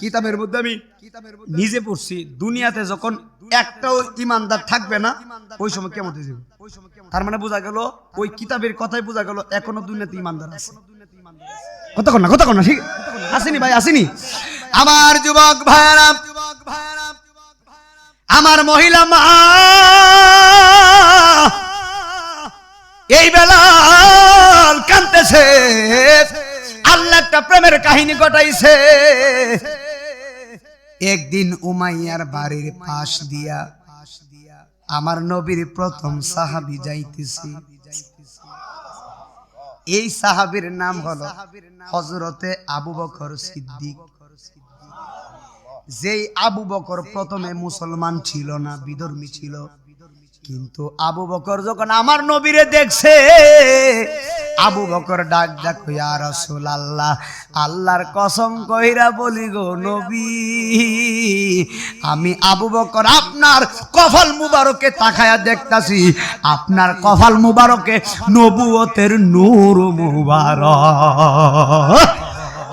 কিতাবের মধ্যে আমি নিজে পড়ছি, দুনিয়াতে যখন একটাও ইমানদার থাকবে না, ওই সময় কিয়ামত হয়ে যাবে। তার মানে বোঝা গেল, ওই কিতাবের কথাই বোঝা গেল এখনো দুনিয়াতে ইমানদার আছে। কথা কন না, ঠিক আসেনি ভাই, আসেনি আমার যুবক ভাইরা, আমার মহিলা মা, এই বেলাল কাঁদতেছে, আল্লাহ একটা প্রেমের কাহিনী ঘটাইছে। একদিন উমাইয়ার বাড়ির পাশ দিয়া আমার নবীর প্রথম সাহাবী যাইতেছি। এই সাহাবীর নাম হলো হযরতে আবু বকর সিদ্দিক। যেই আবু বকর প্রথমে মুসলমান ছিল না, বিধর্মী ছিল, কিন্তু আবু বকর যখন আমার নবীরে দেখছে, আবু বকর ডাক ইয়া রাসূলুল্লাহ, আল্লাহর কসম কইরা বলি গো নবী, আমি আবু বকর আপনার কফল মুবারকে তাকায়া দেখতাছি, আপনার কফল মুবারকে নবুয়তের নূর মুবারক।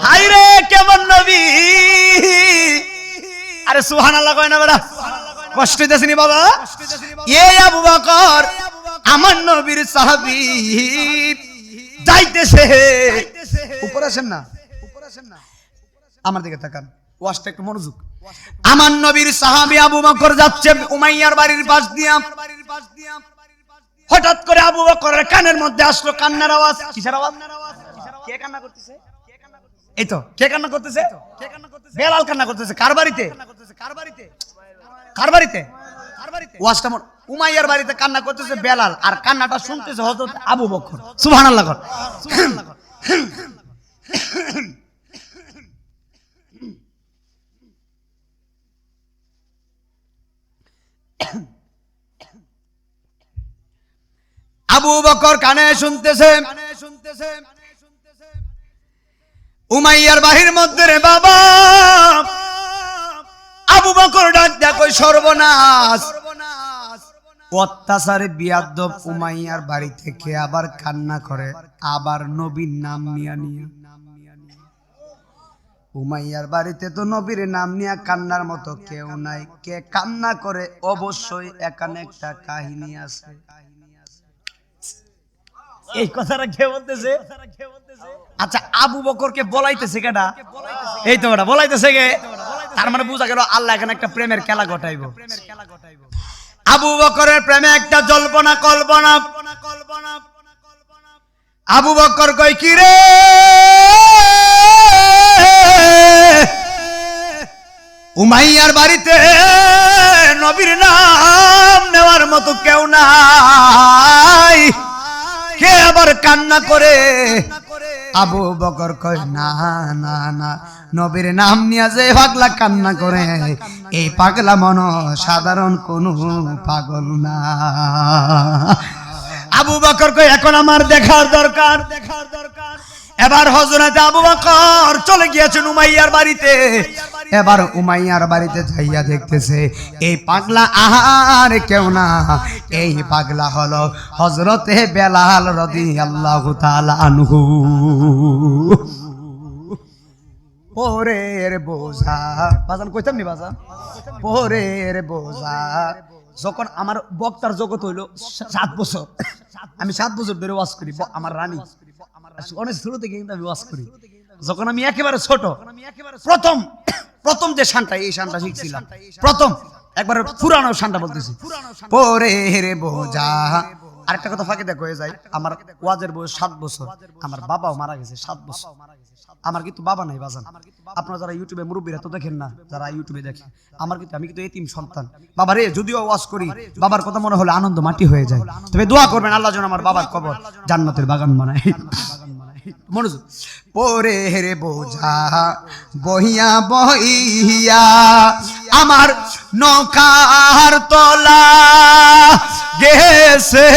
হায়রে কেমন নবী, আরে সুবহানাল্লাহ কয় না বেটা, কষ্ট হইতেছিনি বাবা? এই আবু বকর আমার নবীর সাহাবী যাইতেছে, উপরে আসেন না, আমার দিকে তাকান, ওয়াজটা একটু মনোযোগ। আমার নবীর সাহাবী আবু বকর যাচ্ছে উমাইয়ার বাড়ির পাশ দিয়া। হঠাৎ করে আবু বকরের কানের মধ্যে আসলো কান্নার আওয়াজ। কিসের আওয়াজ? কে কান্না করতেছে? এই তো, কে কান্না করতেছে? বেলাল কান্না করতেছে। কার বাড়িতে? কার বাড়িতে? ওয়াজটা উমাইয়ার বাড়িতে কান্না করতেছে বেলাল, আর কান্নাটা শুনতেছে হযরত আবু বকর। সুবহানাল্লাহ। আবু বকর কানে শুনতেছে, উমাইয়ার বাহির মধ্যে রে বাবা। আবু বকর ডাক দেয়া কই সর্বনাশ, অত্যাচারে বিয়াদব উমাইয়ার বাড়ি থেকে আবার কান্না করে, আবার নবীর নাম নিয়া নিয়া। উমাইয়ার বাড়িতে তো নবীর নাম নিয়া কান্নার মতো কেউ নাই। কে কান্না করে? অবশ্যই এখানে একটা কাহিনী আছে। এই কথাটা কে বলতেছে? আচ্ছা, আবু বকরকে বলাইতেছে কেডা? এই তো বেটা বলাইতেছে কে? তার মানে বোঝা গেল আল্লাহ এখানে একটা প্রেমের খেলা ঘটাইবো। আবু বকরের প্রেমে একটা জল্পনা কল্পনা। আবু বকর কই কি রে, উমাইয়ার বাড়িতে নবীর নাম নেওয়ার মতো কেউ নাই, কে আবার কান্না করে? আবু বকর কয় না না না, নবীর নাম নিয়ে যে পাগলা কান্না করে, এই পাগলা মনো সাধারণ কোন পাগল না। আবু বকর কয় এখন আমার দেখার দরকার। এবার হযরত আবু বকর চলে গিয়েছেন উমাইয়ার বাড়িতে। এবার উমাইয়ার বাড়িতে যাইয়া দেখতেছে এই পাগলা আর কেউ না, এই পাগলা হলো হযরতে বেলাল রাদিয়াল্লাহু তাআলা আনহু। পরের বোঝা বাজান কইতাম নি বাজান, পরের বোঝা। যখন আমার বক্তার জগৎ হইলো 7 বছর, আমি 7 বছর ধরে ওয়াজ করি। আমার রানী অনেক ছোট থেকে কিন্তু আমি ওয়াজ করি। যখন আমি একেবারে ছোট, প্রথম যে শানটা, এই শানটা শিখছিলাম প্রথম, একবার পুরানো শানটা বলতেছি। পরের বোঝা। আরেকটা কথা ফাঁকে দেখো হয়ে যায়, আমার ওয়াজের বয়স 7 বছর, আমার বাবাও মারা গেছে 7 বছর। আমার কিন্তু বাবা নাই বাজান। আপনারা যারা ইউটিউবে মুরব্বীরা তো দেখেন না, যারা ইউটিউবে দেখে, আমি কিন্তু এতিম সন্তান। বাবা রে, যদিও ওয়াজ করি, বাবার কথা মনে হলে আনন্দ মাটি হয়ে যায়। তবে দোয়া করবেন আল্লাহ যেন আমার বাবার কবর জান্নাতের বাগান বানায়। মনোযোগ। পরের বোঝা বহিয়া বহিয়া আমার নৌকার তলা গেছে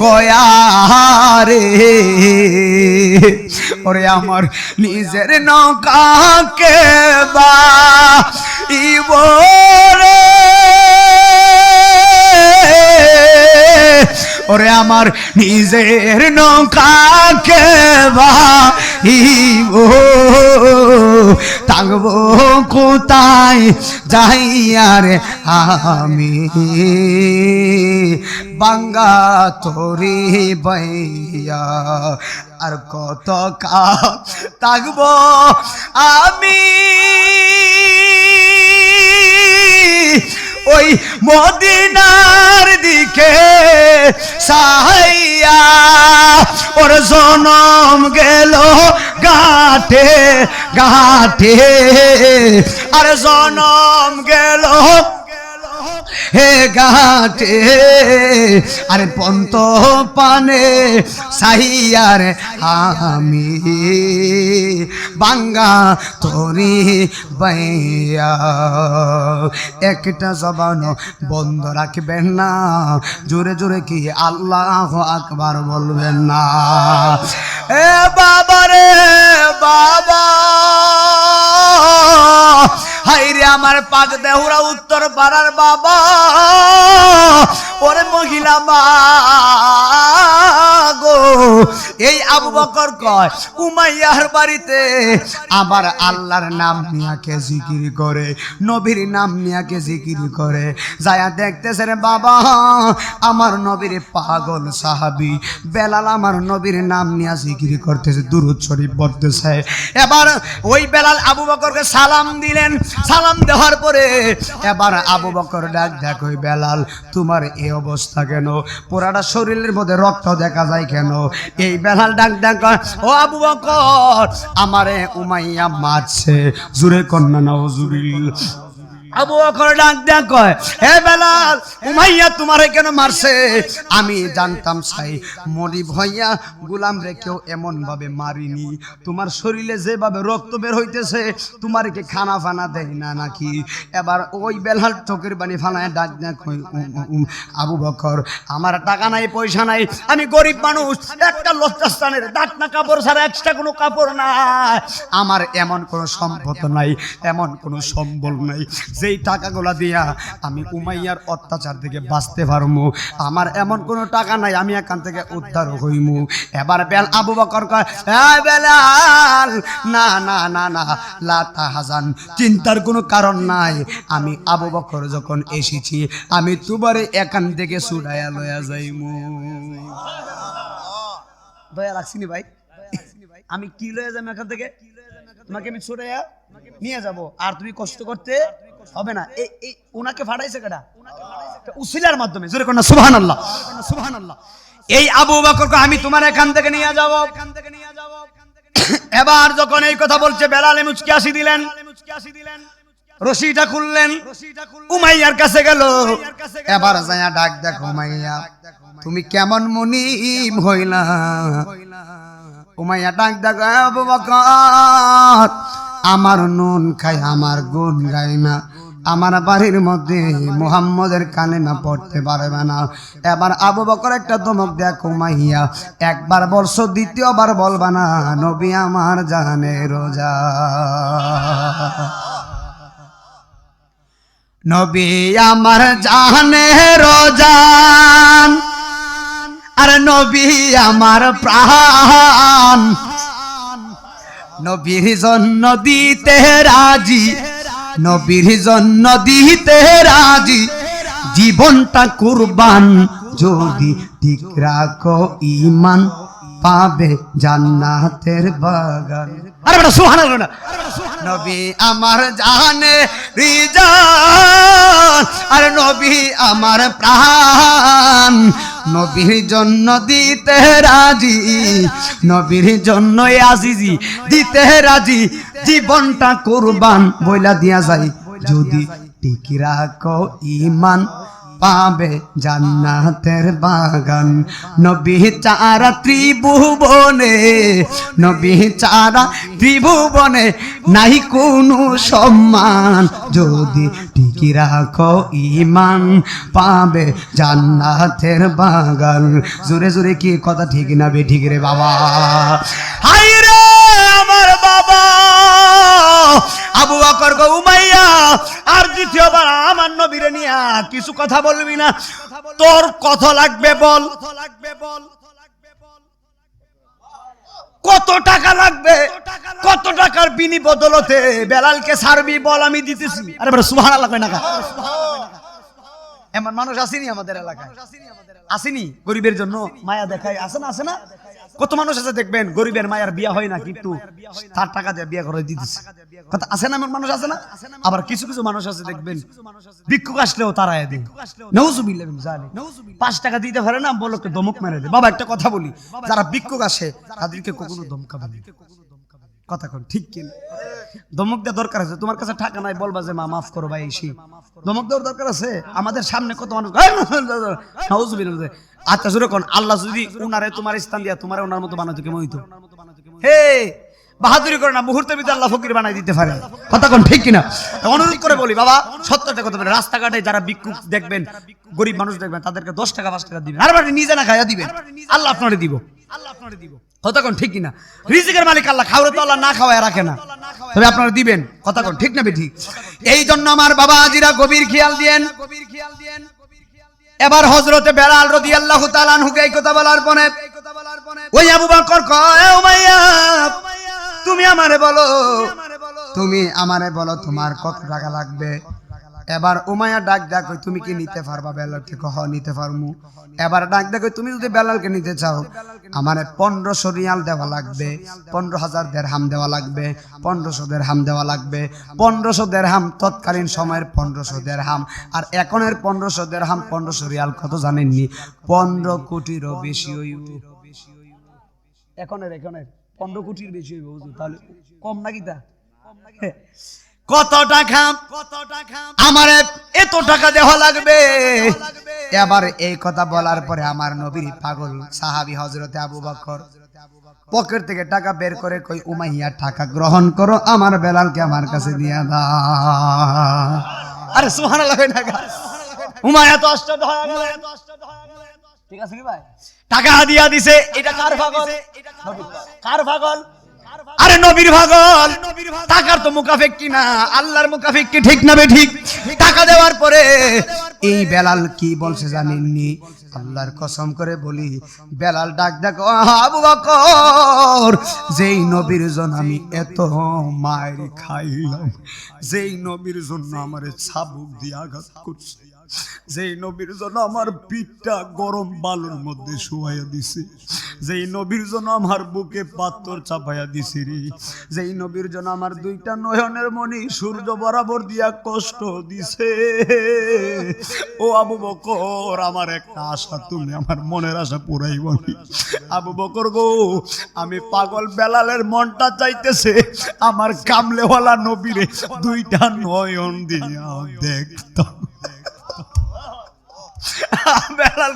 কয়ারে, ওরে আমার নিজের নৌকাকে বাইবরে, ওরে আমার নিজের নৌকাকে বাইব, থাকবো কোথায় যাইয়া রে আমি, বাঙ্গা তোরি বাইয়া আর কত কাল থাকবো আমি, ওই মদিনার দিকে সাহাইয়া, ওর জনম গেল ঘাটে ঘাটে, আর জনম গেল হে ঘাটে, আরে পন্ত পানে সাহিয়ার আমি, বাঙ্গা তোরি বাইয়া। একটা জবান বন্ধ রাখবেন না, জোরে জোরে কি আল্লাহু আকবার বলবেন না? এ বাবা রে বাবা, হাইরে আমার পাক দেহুরা উত্তর পাড়ার বাবা, ওরে মহিলা মা গো এই আবু বকর কয় উমাইয়ার বাড়িতে আবার আল্লাহর নাম নিয়াকে জিকির করে, নবীর নাম নিয়াকে জিকির করে। যায়া দেখতেছে রে বাবা, আমার নবীর পাগল সাহাবী বেলাল আমার নবীর নাম নিয়া জিকির করতেছে, দুরূদ শরীফ পড়তেছে। এবার ওই বেলাল আবু বকরকে সালাম দিলেন। সালাম দেওয়ার পরে এবার আবু বকর ডাক দেখ, ওই বেলাল তোমার এই অবস্থা কেন? পুরাটা শরীরের মধ্যে রক্ত দেখা যায় কেন? এই বেলাল ডাক দেখ, ও আবু বকর আমারে উমাইয়া মারছে। জুরে কন্যা নাউজুবিল্লাহ। আবু বকর ডাক দেয়া কয়, হে বেলাল উমাইয়া তোমারে কেন মারছে? আমি জানতাম সাই মরি ভইয়া গোলাম রে কেউ এমন ভাবে মারিনি, তোমার শরীরে যেভাবে রক্ত বের হইতেছে তোমার কি খানা ফানা দেয় না নাকি? এবার ওই বেলাল চোখের পানি ফানায় ডাক দেয়া কয়, আবু বকর আমার টাকা নাই পয়সা নাই, আমি গরিব মানুষ, একটা লজ্জাস্থানের ডাকনা কাপড় ছাড়া এক্সট্রা কোনো কাপড় নাই, আমার এমন কোনো সম্পদ নাই, এমন কোনো সম্বল নাই যেই টাকাগুলা দিয়া আমি উমাইয়ার অত্যাচার থেকে বাঁচতে পারবো। আমার এমন কোনো টাকা নাই আমি এখান থেকে উদ্ধার হইমু। এবার আবু বকর কয়, বেলাল না না না না লা তাহজান, চিন্তার কোনো কারণ নাই, আমি আবু বকর যখন এসেছি আমি তোমারে এখান থেকে ছুড়াইয়া লইয়া যাইমু। দয়া লাগছিনি ভাই? আমি কি লইয়া যাই এখান থেকে? তোমাকে আমি ছুড়াইয়া নিয়ে যাব, আর তুমি কষ্ট করতে হবে না। এই ওনাকে ফাটাইছে কেডা? উসিলার মাধ্যমে। জোরে কোন সুবহানাল্লাহ, সুবহানাল্লাহ। এই আবু বকরকে আমি তোমার এখান থেকে নিয়ে যাব। এবার যখন এই কথা বলছে বেলাল মুচকি হাসি দিলেন, রশিটা খুললেন, উমাইয়ার কাছে গেল। এবার যায়া ডাক দেখো উমাইয়া তুমি কেমন মুনিব হইলা? উমাইয়া ডাক দেখো, আবু বকর আমার নুন খাই আমার গুণ গাই না, আমার বাড়ির মধ্যে মুহাম্মদের কানে না পড়তে পারবে না। এবার আবু বকর একটা ধমক দেয়া, উমাইয়া একবার বলছো দ্বিতীয়বার বলবা না, নবী আমার জানের রোজা, নবী আমার জানের রোজান, আর নবী আমার প্রাণ, নবীর জন্য দিতে রাজি, নবীর জন্য দিতে রাজি, জীবনটা কুরবান, যদি ঠিক রাখো ঈমান পাবে জান্নাতের বাগান। আরে বেটা সুবহানাল্লাহ না, নবী আমার জানে রিজান, আর নবী আমার প্রাণ, নবীর জন্য দিতে রাজি, নবীর জন্য আজিজি দিতে রাজি, জীবনটা কুরবান বইলা দিয়া যায়, যদি ঠিক রাখো ঈমান পাবে জান্নাতের বাগান। নবী চারা ত্রিভুবনে, নবী চারা ত্রিভুবনে নাই কোনো সম্মান, যদি টিকি রাখো ঈমান পাবে জান্নাতের বাগান। জোরে জোরে কি কথা ঠিক না বে ঠিক রে বাবা? হাই রে আমার বাবা আবু বকর গো, উমাইয়া আর দ্বিতীয়বার আমার নবীরে নিয়া কিছু কথা বলবি না, তোর কথা লাগবে বল, কত টাকা লাগবে, কত টাকার বিনিবদলতে বেলালকে ছাড়বি বল, আমি দিতেছি। আরে বড় সুবহানাল্লাহ কয় না? এমন মানুষ আসেনি আমাদের এলাকায়? আসেনি? গরিবের জন্য মায়া দেখায়, আসে না? আসে না? কত মানুষ আছে দেখবেন গরিবের মায়ের বিয়া হয় না, কিন্তু তার টাকা দিয়ে বিয়া করে দিতেছে। কথা আছে না? এমন মানুষ আছে না? আবার কিছু কিছু মানুষ আছে দেখবেন ভিক্ষুক আসলেও তারায় দেয়, নাউজুবিল্লাহ মিন যালিক। 5 টাকা দিতে পারে না, বলকে ধমক মেরে দেয়। বাবা একটা কথা বলি, যারা ভিক্ষুক আসে তাদেরকে কখনো ধমকাবে না, কথা কোন ঠিক কিনা? ধমক দেওয়ার দরকার আছে? তোমার কাছে টাকা নাই, বলবা যে মা মাফ করো ভাই, এসে ধমক দেওয়ার দরকার আছে? আমাদের সামনে কত মানুষ নাউজুবিল্লাহ। আচ্ছা জোরে কোন, আল্লাহ যদি উনারে তোমার স্থান দিয়া তোমার ওনার মতো বানাতো কেমন হইতো? হে বাহাদুরি করে না, মুহূর্তের ভিতরে আল্লাহ ফকির বানাই দিতে পারে, কথা কোন ঠিক কিনা? অনুরোধ করে বলি বাবা, সত্যটা কথা বলে, রাস্তাঘাটে যারা ভিক্ষুক দেখবেন, গরিব মানুষ দেখবেন, তাদেরকে 10 টাকা 5 টাকা দিবেন, আর নিজে না খাইয়া দিবেন, আল্লাহ আপনারে দিব, কথা কোন ঠিক কিনা? রিজিকের মালিক আল্লাহ, খাওয়ারে তো আল্লাহ না খাওয়ায় রাখে না, তবে আপনারা দিবেন, কথা কোন ঠিক না বেঠিক? এই জন্য আমার বাবা আজিরা গভীর খেয়াল দিয়েন। এবার হযরতে বেলাল রাদিয়াল্লাহু তাআলা আনহুকে এই কথা বলার পরে ওই আবু বকর কয় উমাইয়া তুমি আমারে বলো তোমার কত টাকা লাগবে। এবার উমাইয়া ডাক ডাক তুমি কি নিতে পারবা বেলালকে? কহ নিতে পারমু। এবার ডাক ডাক তুমি যদি বেলালকে নিতে চাও আমারে 1500 রিয়াল দেওয়া লাগবে, 15,000 দিরহাম দেওয়া লাগবে, 1500 দিরহাম দেওয়া লাগবে। 1500 দিরহাম তৎকালীন সময়ের 1500 দিরহাম আর এখনের 1500 দিরহাম 1500 রিয়াল কত জানেননি? 15 কোটিরও বেশি হইব। এখনের 15 কোটির বেশি হইব। তাহলে কম নাকি তা? কত টাকা আমারে এত টাকা দেওয়া লাগবে। এবার এই কথা বলার পরে আমার নবীর পাগল সাহাবী হযরতে আবু বকর পকেট থেকে টাকা বের করে কই উমাইয়া টাকা গ্রহণ করো, আমার বেলালকে আমার কাছে দিয়া দাও। আরে সুবহানাল্লাহ টাকা উমাইয়া তো আশ্চর্য হয়ে গেল। ঠিক আছে কি ভাই? টাকা দিয়া দিছে। এটা কার পাগল? কার পাগল? আরে নবীর পাগল। টাকার তো মুকাফিক কি না আল্লাহর মুকাফিক কি, ঠিক না ঠিক? টাকা দেওয়ার পরে এই বেলাল কি বলছে জানেননি? আল্লাহর কসম করে বলি বেলাল ডাক ডাক আবু বকর যেই নবীর জন্য আমি এত মার খাইলাম, যেই নবীর জন্য আমারে চাবুক দিয়ে আঘাত করছে, যেই নবীর জন্য আমার পিঠটা গরম বালুর মধ্যে শুয়াইয়া দিছে, যেই নবীর জন্য আমার বুকে পাথর চাপাইয়া দিছে রে, যেই নবীর জন্য আমার দুইটা নয়নের মণি সূর্য বরাবর দিয়া কষ্ট দিছে, ও আবু বকর আমার একটা আশা তুমি আমার মনের আশা পুরাইব নি। আবু বকর গো আমি পাগল বেলালের মনটা চাইতেছে আমার কামলেওয়ালা নবীরে দুইটা নয়ন দিয়া দেখতাম। বেলাল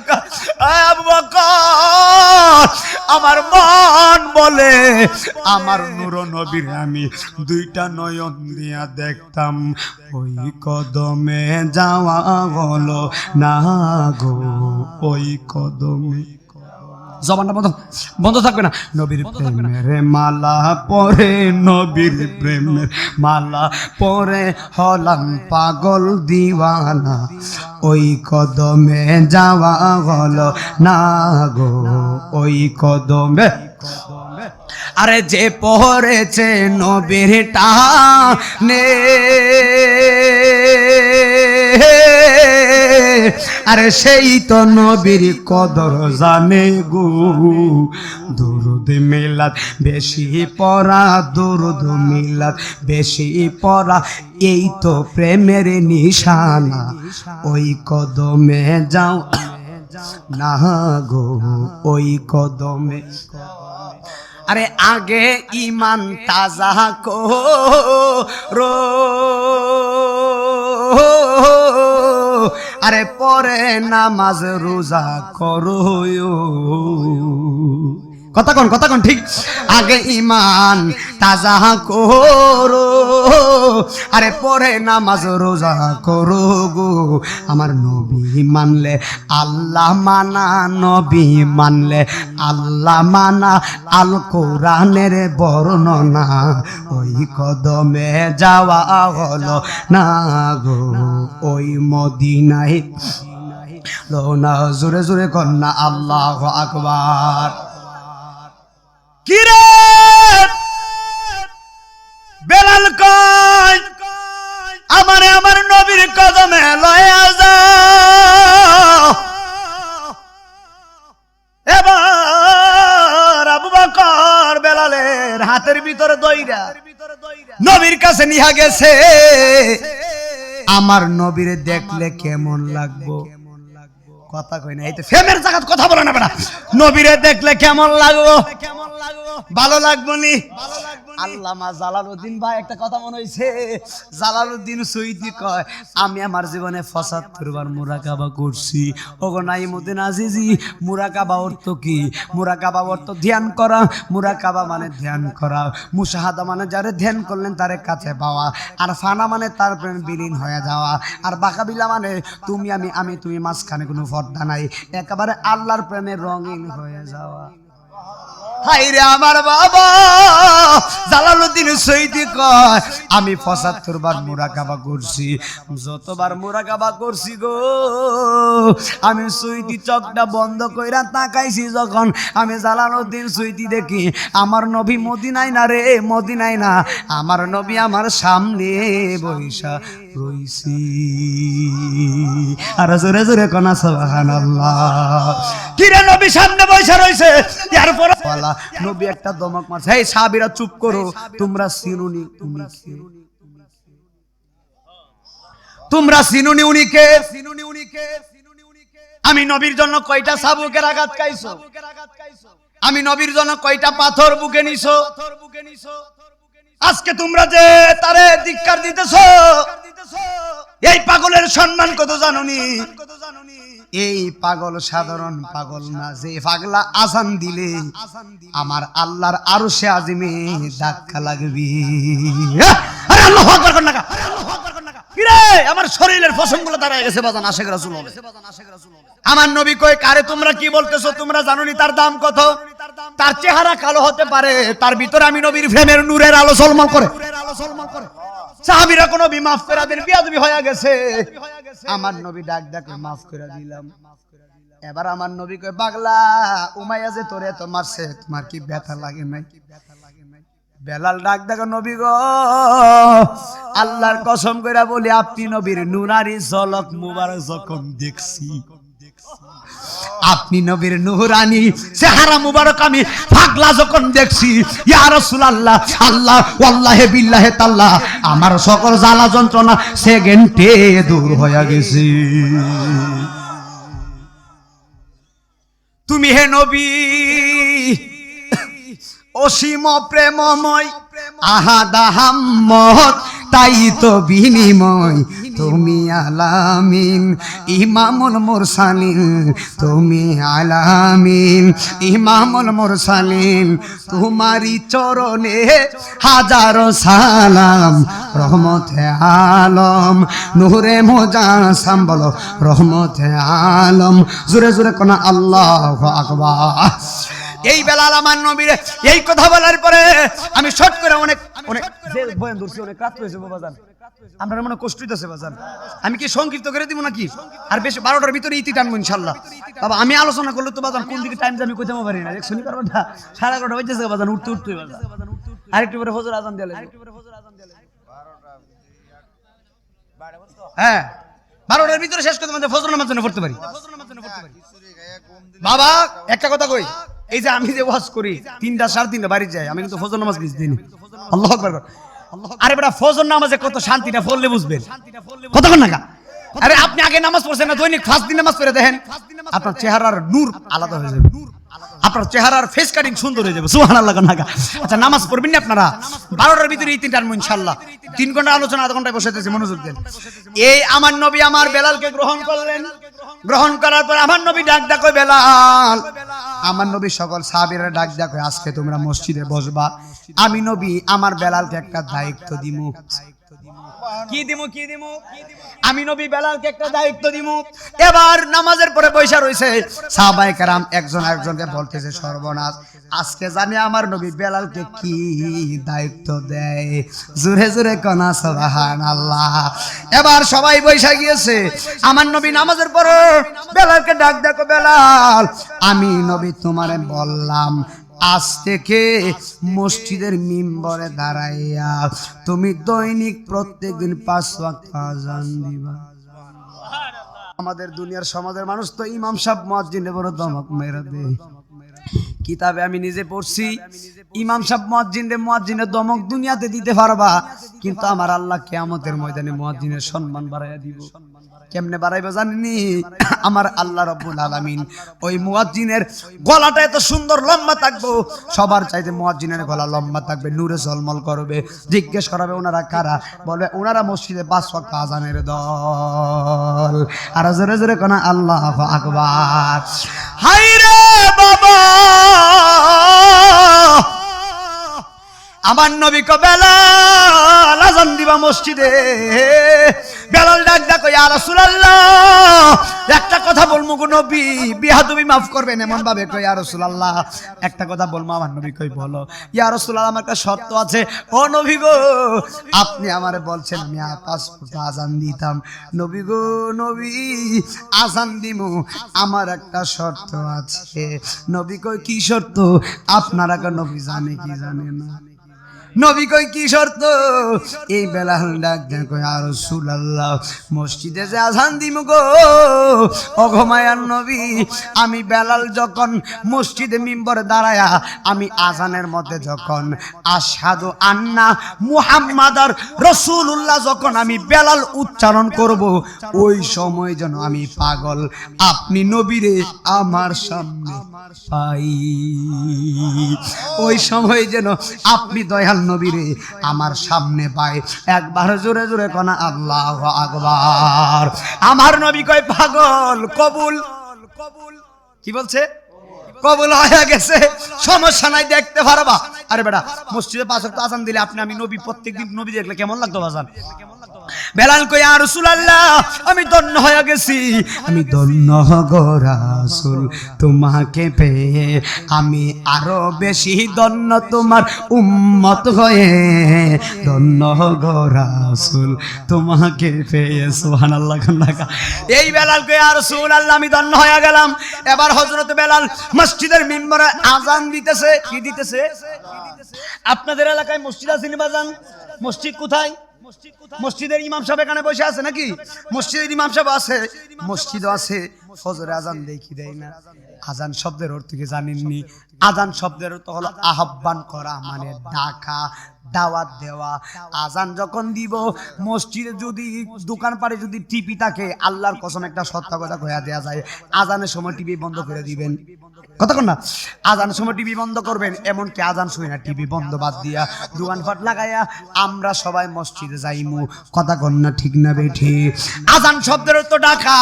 আবু বকর আমার মন বলে আমার নূর নবীর আমি দুইটা নয়ন দিয়া দেখতাম। ওই কদমে যাওয়া হলো না গো, ওই কদমে জবানটা বন্ধ থাকবে না। নবীর প্রেমের মালা পরে, নবীর প্রেমের মালা পরে হলাম পাগল দিওয়ানা, ওই কদমে যাওয়া হলো না গো, ওই কদমে। আরে যে পড়েছে নবীর টানে, আরে সেই তো নবীর কদর জানে গো। দুরুদ মিলাদ বেশি পড়া, দুরুদ মিলাদ বেশি পড়া, এই তো প্রেমের নিশানা, ওই কদমে যাও না গো, ওই কদমে। আরে আগে ইমান তাজা করো, আরে পরে নামাজ রোজা করো। কথা কোন ঠিক? আগে ইমান তাজা করো, আরে পরে নামাজ রোজা করো গো। আমার নবী মানলে আল্লাহ মানা, নবী মানলে আল্লাহ মানা, আল কোরআনের বর্ণনা, ওই কদমে যাওয়া হলো না গো, ওই মদিনায় লোনা। জোরে জোরে কন্যা আল্লাহু আকবার। কিরে বেলাল কয় আমারে আমার নবীর কদমে লয়া যাও। এবার আবু বকর বেলালের হাতের ভিতরে দইরা নবীর কাছে নিয়ে গেছে। আমার নবীরে দেখলে কেমন লাগবো? কথা কই না, এই তো ফেমের জায়গা কথা বলে না বেটা। নবীরে দেখলে কেমন লাগবো? ভালো লাগবো নি? আল্লামা জালালউদ্দিন ভাই একটা কথা মনে হইছে, জালালউদ্দিন সুইদি কয় আমি আমার জীবনে ৭৫ বার মুরাকাবা করছি। ওগো নাইমুদ্দিন আজিজি, মুরাকাবা অর্থ কি? মুরাকাবা অর্থ ধ্যান করা। মুরাকাবা মানে ধ্যান করা। মুশাহাদা মানে যারে ধ্যান করলেন তারে কাছে পাওয়া। আর ফানা মানে তার প্রেম বিলীন হয়ে যাওয়া। আর বাকাবিলা মানে তুমি আমি তুমি, মাঝখানে কোনো পর্দা নাই, একেবারে আল্লাহর প্রেমে রঙিন হয়ে যাওয়া। হাইরে আমার বাবা জালালউদ্দিন সৈয়দি কয় আমি ৭৫ বার মুরাকাবা করছি, যতবার মুরাকাবা করছি গো আমি সৈয়দি চোখটা বন্ধ কইরা তাকাইছি যখন আমি জালালউদ্দিন সৈয়দি দেখি আমার নবী মদিনায় না রে, মদিনায় না, আমার নবী আমার সামনে বইসা রইছি। আর জোরে জোরে কোনা সুবহানাল্লাহ। কি রে নবী সামনে বইসা রইছে, এরপর বলা নবী একটা দমক মারছে, এই সাহাবীরা চুপ করো, তোমরা চিনুনি উনিকে, তোমরা চিনুনি উনিকে, আমি নবীর জন্য কয়টা চাবুকের আঘাত খাইছো, আমি নবীর জন্য কয়টা পাথর বুকে নিছো, আজকে তোমরা যে তারে ধিক্কার দিতেছো, এই পাগলের সম্মান কত জানোনি? এই পাগল সাধারণ পাগল না, যে পাগলা আজান দিলে আমার আল্লাহর আরশে আজিমে ধাক্কা লাগবে। আরে আল্লাহু আকবার কর না, কিরে আমার শরীরের পশমগুলো দাঁড়ায় গেছে বাজান, আশেক রাসূল হবে। আমার নবী কয় কারে তোমরা কি বলতেছো, তোমরা জানোনি তার দাম কত? তার চেহারা কালো হতে পারে, তার ভিতরে আমি নবীর প্রেমের নূরের আলো ঝলমল করে। সাহাবীরা কোন মাফ করে দেন, বিয়াদবি হয়ে গেছে, আমার নবী ডাক ডাকে মাফ করে দিলাম। এবার আমার নবী কয় পাগলা উমাইয়া যে তোরে এত মারছে, তোমার কি ব্যথা লাগে নাই? বেলাল ডাক ডাকে নবী গো আল্লাহর কসম কইরা বলি আপনি নবীর নুরারি ঝলক মুবারক যখন দেখছি, আপনি নবীর নুরানি চেহারা মুবারক আমি পাগলা যখন দেখছি, ইয়া রাসূলুল্লাহ আল্লাহ ওয়াল্লাহি বিল্লাহি তাআলা আমার সকল জ্বালা যন্ত্রণা সেকেন্ডে দূর হয়ে গেছে। তুমি হে নবী অসীম প্রেমময় আহাদ আহাম্মদ, তাই তো বিনিময় তুমি আলামিন ইমামুল মুরসালিন, তুমি আলামিন ইমামুল মুরসালিন, তোমারি চরণে হাজারো সালাম, রহমতে আলম নূরে মুজাসসাম, বলো রহমতে আলম, জোরে জোরে কোনা আল্লাহু আকবার। এই বেলাল আমার নবীর এই কথা বলার পরে আমি শর্ট করে অনেক অনেক যে বয়ান ধরছি, অনেক রাত হয়েছে বাজান, আপনার মনে কষ্ট হইতেছে বাজান, আমি কি সংক্ষিপ্ত করে দিব নাকি? আর বেশি 12টার ভিতরে ইতি টানবো ইনশাল্লাহ। বাবা আমি আলোচনা করলে তো বাজান কোন দিকে টাইম আমি কইতে পারি না, শুনি পারবো না, 11:30 বাজতেছে বাজান, উঠতে উঠতে বাজান, আরেকটু পরে ফজর আজান দিলে, হ্যাঁ 12টার ভিতরে শেষ করতে মানে ফজর নামাজ জন্য পড়তে পারি। বাবা একটা কথা কই, এই যে আমি যে ওয়াজ করি 3টা 3:30 বাড়ি যাই, আমি কিন্তু ফজর নামাজ মিস দিইনি। আল্লাহু আকবার। আরে বেটা ফজর নামাজে কত শান্তিটা পড়লে বুঝবেন, কতক্ষণ নাগা। আরে আপনি আগে নামাজ পড়ছেন না, দৈনিক 5 দিন নামাজ পড়ে দেখেন, আপনার চেহারার নূর আলাদা হয়ে যাবে, আপনার চেহারার ফেস কাটিং সুন্দর হয়ে যাবে, সুবহানাল্লাহ নাগা। আচ্ছা নামাজ পড়বেন না আপনারা 12টার ভিতরে এই 3টা ইনশাআল্লাহ, 3 ঘন্টা আলোচনা, আধা ঘন্টায় বসেতেছি, মনোযোগ দেন। এই আমার নবী আমার বেলালকে গ্রহণ করলেন, গ্রহণ করার পর আমার নবী ডাক ডাকো বেলাল, আমার নবী সকল সাহাবীরা ডাক ডাকো আজকে তোমরা মসজিদে বসবা, আমি নবী আমার বেলালকে একটা দায়িত্ব দিমু। কি দিমু? কি দিমু? আমি নবী বেলালকে একটা দায়িত্ব দিমু। এবার নামাজের পরে বৈশা রইছে, সাহাবায়ে কেরাম একজন একজনকে বলতেছে সর্বনাশ, আজকে জানি আমার নবী বেলালকে কি দায়িত্ব দেয়, জোরে জোরে কোনা সুবহানাল্লাহ। এবার সবাই বৈশা গিয়েছে, আমার নবী নামাজের পরে বেলালকে ডাক দেখো বেলাল, আমি নবী তোমারে বললাম আজ থেকে মসজিদের মিম্বরে দাঁড়াইয়া তুমি দৈনিক প্রত্যেকদিন 5 ওয়াক্ত আযান দিবা। আমাদের দুনিয়ার সমাজের মানুষ তো ইমাম সাহেব মুয়াজ্জিনে বড় দমক মেরে দেয়, কিতাবে আমি নিজে পড়ছি, ইমাম সাহেব মুয়াজ্জিনের দমক দুনিয়াতে দিতে পারবা, কিন্তু আমার আল্লাহ কিয়ামতের ময়দানে মুয়াজ্জিনের সম্মান বাড়াইয়া দিব। কেমনে বাড়াইবা জানেননি? আমার আল্লাহ রাব্বুল আলামিন ওই মুয়াজ্জিনের গলাটা এত সুন্দর লম্বা থাকবো, সবার চাইতে মুয়াজ্জিনের গলা লম্বা থাকবে, নূরে ঝলমল করবে। জিজ্ঞেস করাবে ওনারা কারা, বলবে ওনারা মসজিদে 5 ওয়াক্ত আযানের দল। আর জোরে জোরে কোনা আল্লাহু আকবার। হায়রে বাবা আমার নবী কো বেলাল আজান দিবা মসজিদে। বেলাল ডাক ডাক ইয়া রাসূলুল্লাহ একটা কথা বলমু গো নবী, বিয়াদবি মাফ করবেন এমন ভাবে কই ইয়া রাসূলুল্লাহ একটা কথা বলমু। আমার নবী কই বলো। ইয়া রাসূলুল্লাহ আমার একটা শর্ত আছে। ও নবী গো আপনি আমারে বলছেন আমি 5 ওয়াক্ত আজান দিতাম। নবী গো নবী আজান দিমু, আমার একটা শর্ত আছে। নবী কই কি শর্ত? আপনারা কে নবী জানে কি জানে না? নবী কই কি শর্ত? এই বেলাল ডাক দেন কই ইয়া রাসূলুল্লাহ মসজিদে যে আজান দিমু গো ও গো মায়ার নবী, আমি বেলাল যখন মসজিদে মিম্বরে দাঁড়ায়া আমি আজানের মধ্যে যখন আশহাদু আন্না মুহাম্মাদার রাসূলুল্লাহ যখন আমি বেলাল উচ্চারণ করব ওই সময় যেন আমি পাগল আপনি নবীরে আমার সামনে পাই। ওই সময় যেন আপনি দয়াল নবীরে আমার সামনে পায়। একবার জোরে জোরে কোনা আল্লাহু আকবার। আমার নবী কয় পাগল কবুল। কি বলছে? কবুল হয়ে গেছে, সমস্যা নাই, দেখতে পারবা। আরে বেটা মসজিদে 5 ওয়াক্ত আজান দিলে আপনি আমি নবী প্রত্যেকদিন নবী দেখলে কেমন লাগতো বাজান? বেলাল কই ইয়া রাসূলুল্লাহ আমি ধন্য হয়ে গেছি, আমি ধন্য গো রাসূল তোমাকে পেয়ে, আমি আরো বেশি ধন্য তোমার উম্মত হয়ে, ধন্য গো রাসূল তোমাকে পেয়ে। সুবহানাল্লাহ। এই বেলাল কই ইয়া রাসূলুল্লাহ আমি ধন্য হয়ে গেলাম। এবার হযরত বেলাল মসজিদের মিম্বরে আজান দিতেছে। কি দিতেছে? আপনাদের এলাকায় মসজিদ আছে নি বাজান? মসজিদ কোথায়? মসজিদের ইমাম সাহেব এখানে বসে আছে নাকি? মসজিদের ইমাম সাহেব আছে, মসজিদও আছে। ফজরে আজান দেই কি দেয় না? আজান শব্দের অর্থ কি জানেননি? আজান শব্দের অর্থ হলো আহ্বান করা, মানে ডাকা, দাওয়াত দেওয়া। আজান যখন দিব মসজিদে যদি দোকান পারে যদি টিভি থাকে আল্লাহর কসম একটা সত্য কথা কইয়া দেয়া যায়, আজানের সময় টিভি বন্ধ করে দিবেন। কথা কন না? আজানের সময় টিভি বন্ধ করবেন, এমনকি আজান শুই না টিভি বন্ধ বাদ দিয়া দোকানপাট লাগাইয়া আমরা সবাই মসজিদে যাইমু। কথা কন না ঠিক না বেঠি? আজান শব্দের অর্থ ডাকা।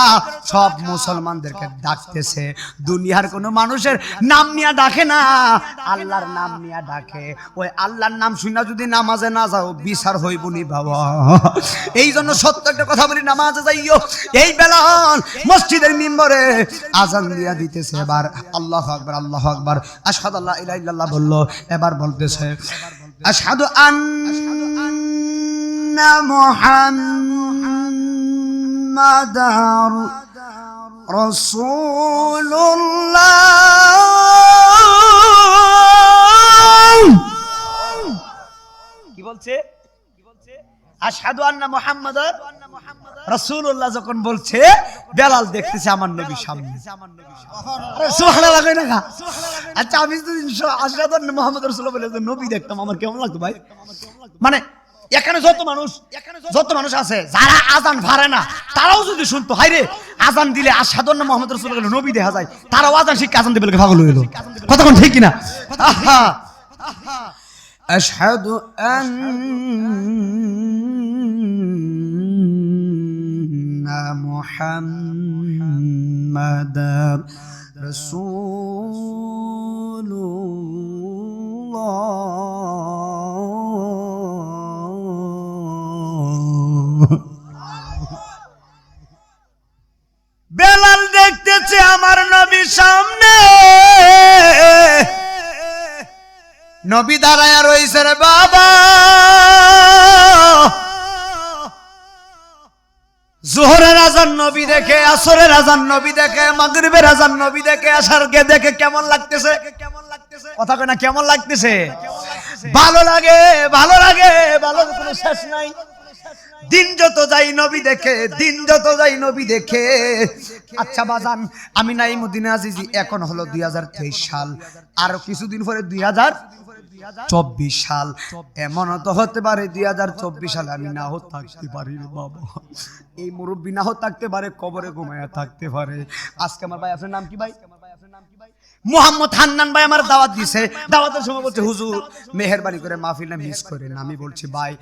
সব মুসলমানদেরকে ডাকতেছে। দুনিয়ার কোনো মানুষের নাম নিয়ে ডাকে না, আল্লাহর নাম নিয়ে ডাকে। ওই আল্লাহর নাম শুনা যদি নামাজে না যাও বিচার হইব নি বাবা। এই জন্য সত্য একটা কথা বলি, নামাজে যাইও। এই বেলাল মসজিদের মিম্বরে আজান দিয়া দিতেছে। এবার আল্লাহু আকবার আল্লাহু আকবার আশহাদু আল্লা ইলাহা ইল্লাল্লাহ বললো। এবার বলতেছে আশহাদু আন্না মুহাম্মাদার রাসূলুল্লাহ। কি বলছে? আশহাদু আন্না মুহাম্মাদার রাসূলুল্লাহ যখন বলছে বেলাল দেখতেছে আমার নবীর সামনে। আরে সুবহানাল্লাহ কই না? আচ্ছা আমি যদি আশহাদু আন্না মুহাম্মাদার রাসূলুল্লাহ বলে নবী দেখতাম আমার কেমন লাগতো ভাই? মানে এখানে যত মানুষ আছে যারা আজান ভারে না তারাও যদি শুনতো হাইরে আজান দিলে আশহাদু আন্না মুহাম্মাদার রাসূলুল্লাহ নবী দেখা যায়, তারাও আজান শিখে আজান দিবে পাগল হইলো। কথা কোন ঠিক কিনা? আশহাদু আন্না মুহাম্মাদার রাসূলুল্লাহ। বেলাল দেখতেছে আমার নবীর সামনে, নবী দাঁড়ায়া রইছে রে বাবা। যোহরের আজান নবী দেখে, আসরের আজান নবী দেখে, মাগরিবের আজান নবী দেখে, আশারকে দেখে কেমন লাগতেছে? কথা কয় না কেমন লাগতেছে? ভালো লাগে, ভালো লাগে, ভালো কোনো শেষ নাই। দিন যত যাই নবী দেখে, দিন যত যাই নবী দেখে। আচ্ছা বাজান আমি নাই মদিনা আজিজি, এখন হলো 2023 সাল, আরো কিছুদিন পরে 2024 সাল। এমন তো হতে পারে 2024 সালে আমি না হতে থাকতে পারি বাবা। এই মুরব্বী না হতে থাকতে পারে, কবরে ঘুমায়া থাকতে পারে। আজকে আমার ভাই আপনার নাম কি ভাই? মোহাম্মদ হান্নান ভাই আমার দাওয়াত দিছে, দাওয়াতের সময় বলছে হুজুর মেহেরবানি করে মাহফিলটা মিস করেন। আমি বলছি ভাই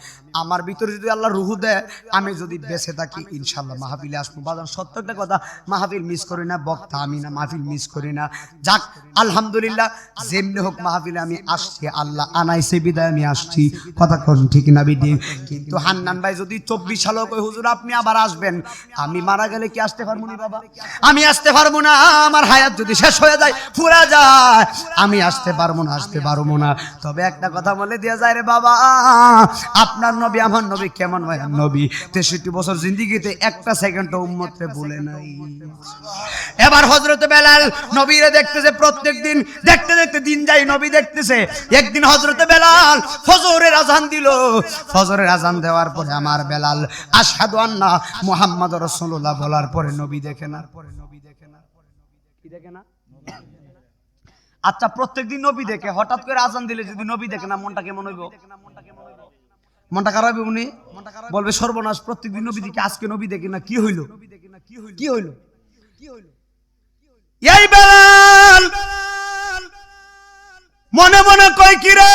আমার ভিতরে যদি আল্লাহ রুহু দেয়, আমি যদি বেঁচে থাকি ইনশাআল্লাহ মাহফিলে আসবো। বাজান সত্য একটা কথা, মাহফিল মিস করি না, বক্তা আমি না, মাহফিল মিস করি না। যাক আলহামদুলিল্লাহ, যেমনি হোক মাহফিলে আমি আসছি, আল্লাহ আনাইছে বিদায় আমি আসছি। কথা কোন ঠিক না বিদি? কিন্তু হান্নান ভাই যদি 24 সালও কই হুজুর আপনি আবার আসবেন, আমি মারা গেলে কি আসতে পারবো না বাবা? আমি আসতে পারবো না। আমার হায়াত যদি শেষ হয়ে যায়, পুরা যায়, আমি আসতে পারবো না। তবে একটা কথা বলে দিয়া যায় রে বাবা, আপনার নবী আমার নবী কেমন ভাই নবী, 63 বছর জিন্দেগিতে একটা সেকেন্ডও উম্মতরে ভুলে নাই। এবার হযরত বেলাল নবীরে দেখতেছে, প্রত্যেক দিন দেখতে দেখতে দিন যায়, নবী দেখতেছে। একদিন হযরত বেলাল ফজরের আযান দিল। ফজরের আযান দেওয়ার পরে আমার বেলাল আশহাদু আন্না মুহাম্মাদুর রাসূলুল্লাহ বলার পরে নবী দেখে না। কি দেখে না? আচ্ছা প্রত্যেকদিন নবী দেখে, হঠাৎ করে আযান দিলে যদি নবী দেখে না, মনটা কেমন হইব? মনটা খারাপ হবে। উনি বলবে সর্বনাশ, প্রত্যেকদিন নবী দেখে আজকে নবী দেখে না, কি হইল? এই বেলাল মনে মনে কই কি রে,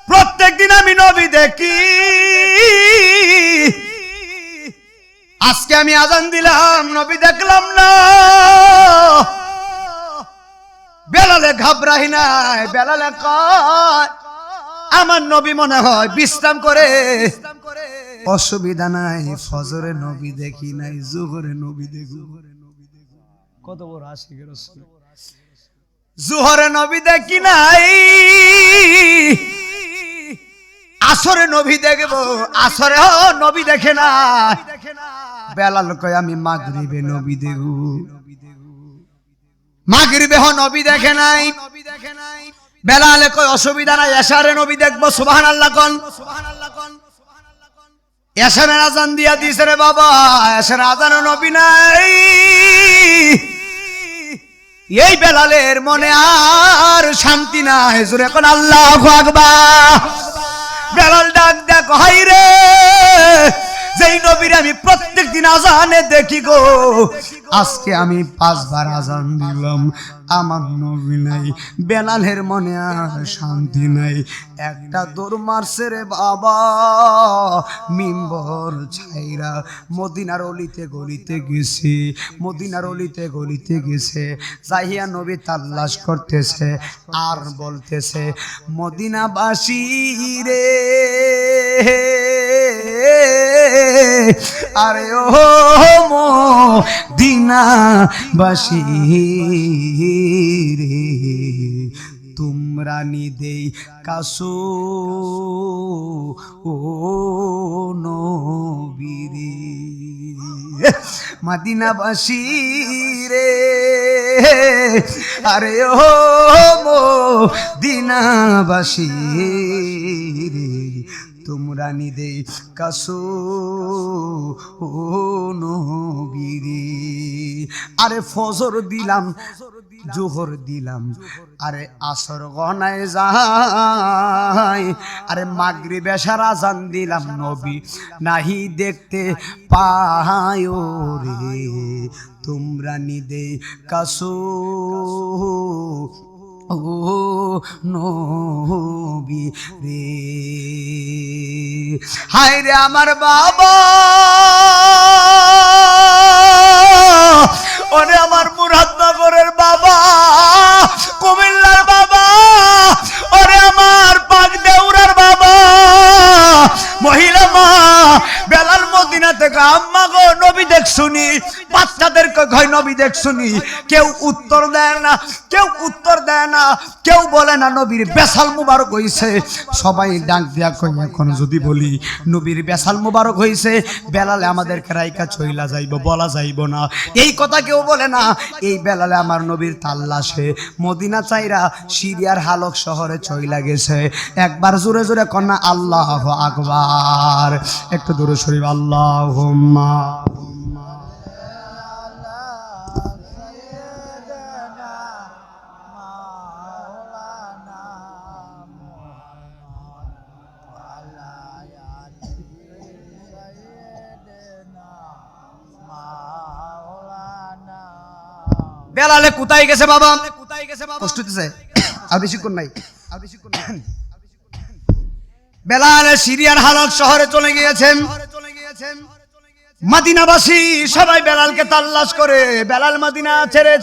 প্রত্যেকদিন আমি নবী দেখি, আজকে আমি আযান দিলাম নবী দেখলাম না। বেলালে ঘাবড়াই নাই, বেলালে কয় আমার নবী মনে হয় বিশ্রাম করে, অসুবিধা নাই, ফজরে নবী দেখি নাই, জোহরে নবী দেখব। কত বড় আশিক রাসূল। জোহরে নবী দেখি নাই, আসরে নবী দেখব, আসরে নবী দেখে না। বেলাল কয় আমি মাগরিবে নবী দেখব, মাগরিবে নবী দেখে নাই। বেলালে কয় অসুবিধা নাই, এশারে নবী দেখবো। সুবহানাল্লাহ কোন। এশারের আযান দিয়া দিছে রে বাবা, এশারের আযানে নবী নাই। এই বেলালের মনে আর শান্তি নাই, জোরে কোন আল্লাহু আকবার। বেলাল ডাক দেখো, হাই রে, যেই নবীর আমি প্রত্যেকদিন আযানে দেখি গো, আজকে আমি 5 বার আযান দিলাম, আমার নবী নাই। বেলালের মনে আর শান্তি নাই। একটা দৌড় মারছে রে বাবা, মিম্বর ছাইরা মদিনার অলিতে গলিতে গেছে, মদিনার অলিতে গলিতে গেছে, যাইয়া নবী তালাশ করতেছে আর বলতেছে মদিনাবাসী রে, আরে ও মদিনাবাসী রে, তোমরা নিদেই কাসো ও নবী রে, মদিনাবাসী রে, আরে ও মদিনাবাসী রে, তোমরা নিদে কাসো ও নবী রে। আরে ফজর দিলাম, জোহর দিলাম, আরে আসর গনায় যায়, আরে মাগরিব এশার আযান দিলাম, নবী নাহি দেখতে পায় রে, তোমরা নিদে কাসো ও নবী রে। হায় রে আমার বাবা, ওরে আমার মুরাদনগরের বাবা, কুমিল্লার বাবা, ওরে আমার পাকদেউরার বাবা, মহিলা মা, বেলাল মদিনা থেকে আম্মা গো নবী দেখছুনি, বাচ্চাদেরকে কয় নবী দেখছুনি, কেউ উত্তর দেয় না, কেউ উত্তর দেয় না, কেউ বলে না নবীর বেসাল মুবারক হইছে। সবাই ডাক দিয়া কই এখন যদি বলি নবীর বেসাল মুবারক হইছে, বেলালে আমাদেরকে রাইকা চইলা যাইব, বলা যাইব না, এই কথা কেউ বলে না। এই বেলালে আমার নবীর তাল্লাশে মদিনা চাইরা সিরিয়ার হালক শহরে চইলা গেছে। একবার জোরে জোরে কন্যা আল্লাহু আকবার, একটু দূরে শরীফ আল্লাহুম্মা। বেলালে কোথায় গেছে বাবা? কষ্ট হচ্ছে, আর বেশিক্ষণ নাই। বেলালে সিরিয়ার হালক শহরে চলে গিয়েছেন। মদিনাবাসী সবাই বেলালকে তাল্লাশ করে, বেলাল মদিনা ছেড়ে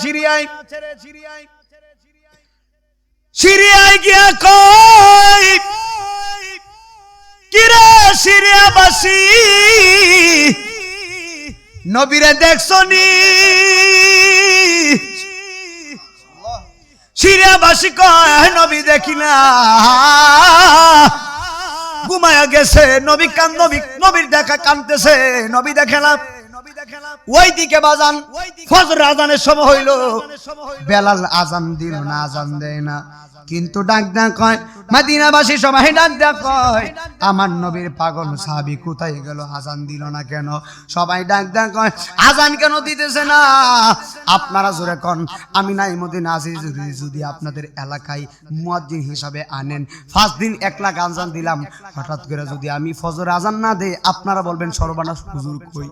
সিরিয়ায় গিয়া কই, কিরে সিরিয়াবাসী নবীরে দেখছনি? সিরিয়াবাসী কয় নবী দেখি না, ঘুমায়া গেছে। নবীর দেখা কানতেছে, নবী দেখে না। ওইদিকে বাজান ফজর আজানের সময় হইল, বেলাল আজান দিল না, আজান দেয় না। কিন্তু ডাক কয়, মদিনাবাসী সবাই ডাক কয়, আমার নবীর পাগল সাহাবী কোথায় গেল? আজান দিল না কেন? সবাই ডাক কয়, আজান কেন দিতেছে না? আপনারা জোরে কোন, আমি নাই মদিনা আছি, যদি আপনাদের এলাকায় মুয়াজ্জিন হিসাবে আনেন, 5 দিন 1 লাখ আজান দিলাম, হঠাৎ করে যদি আমি ফজর আজান না দেই, আপনারা বলবেন সর্বনাশ, হুজুর কই?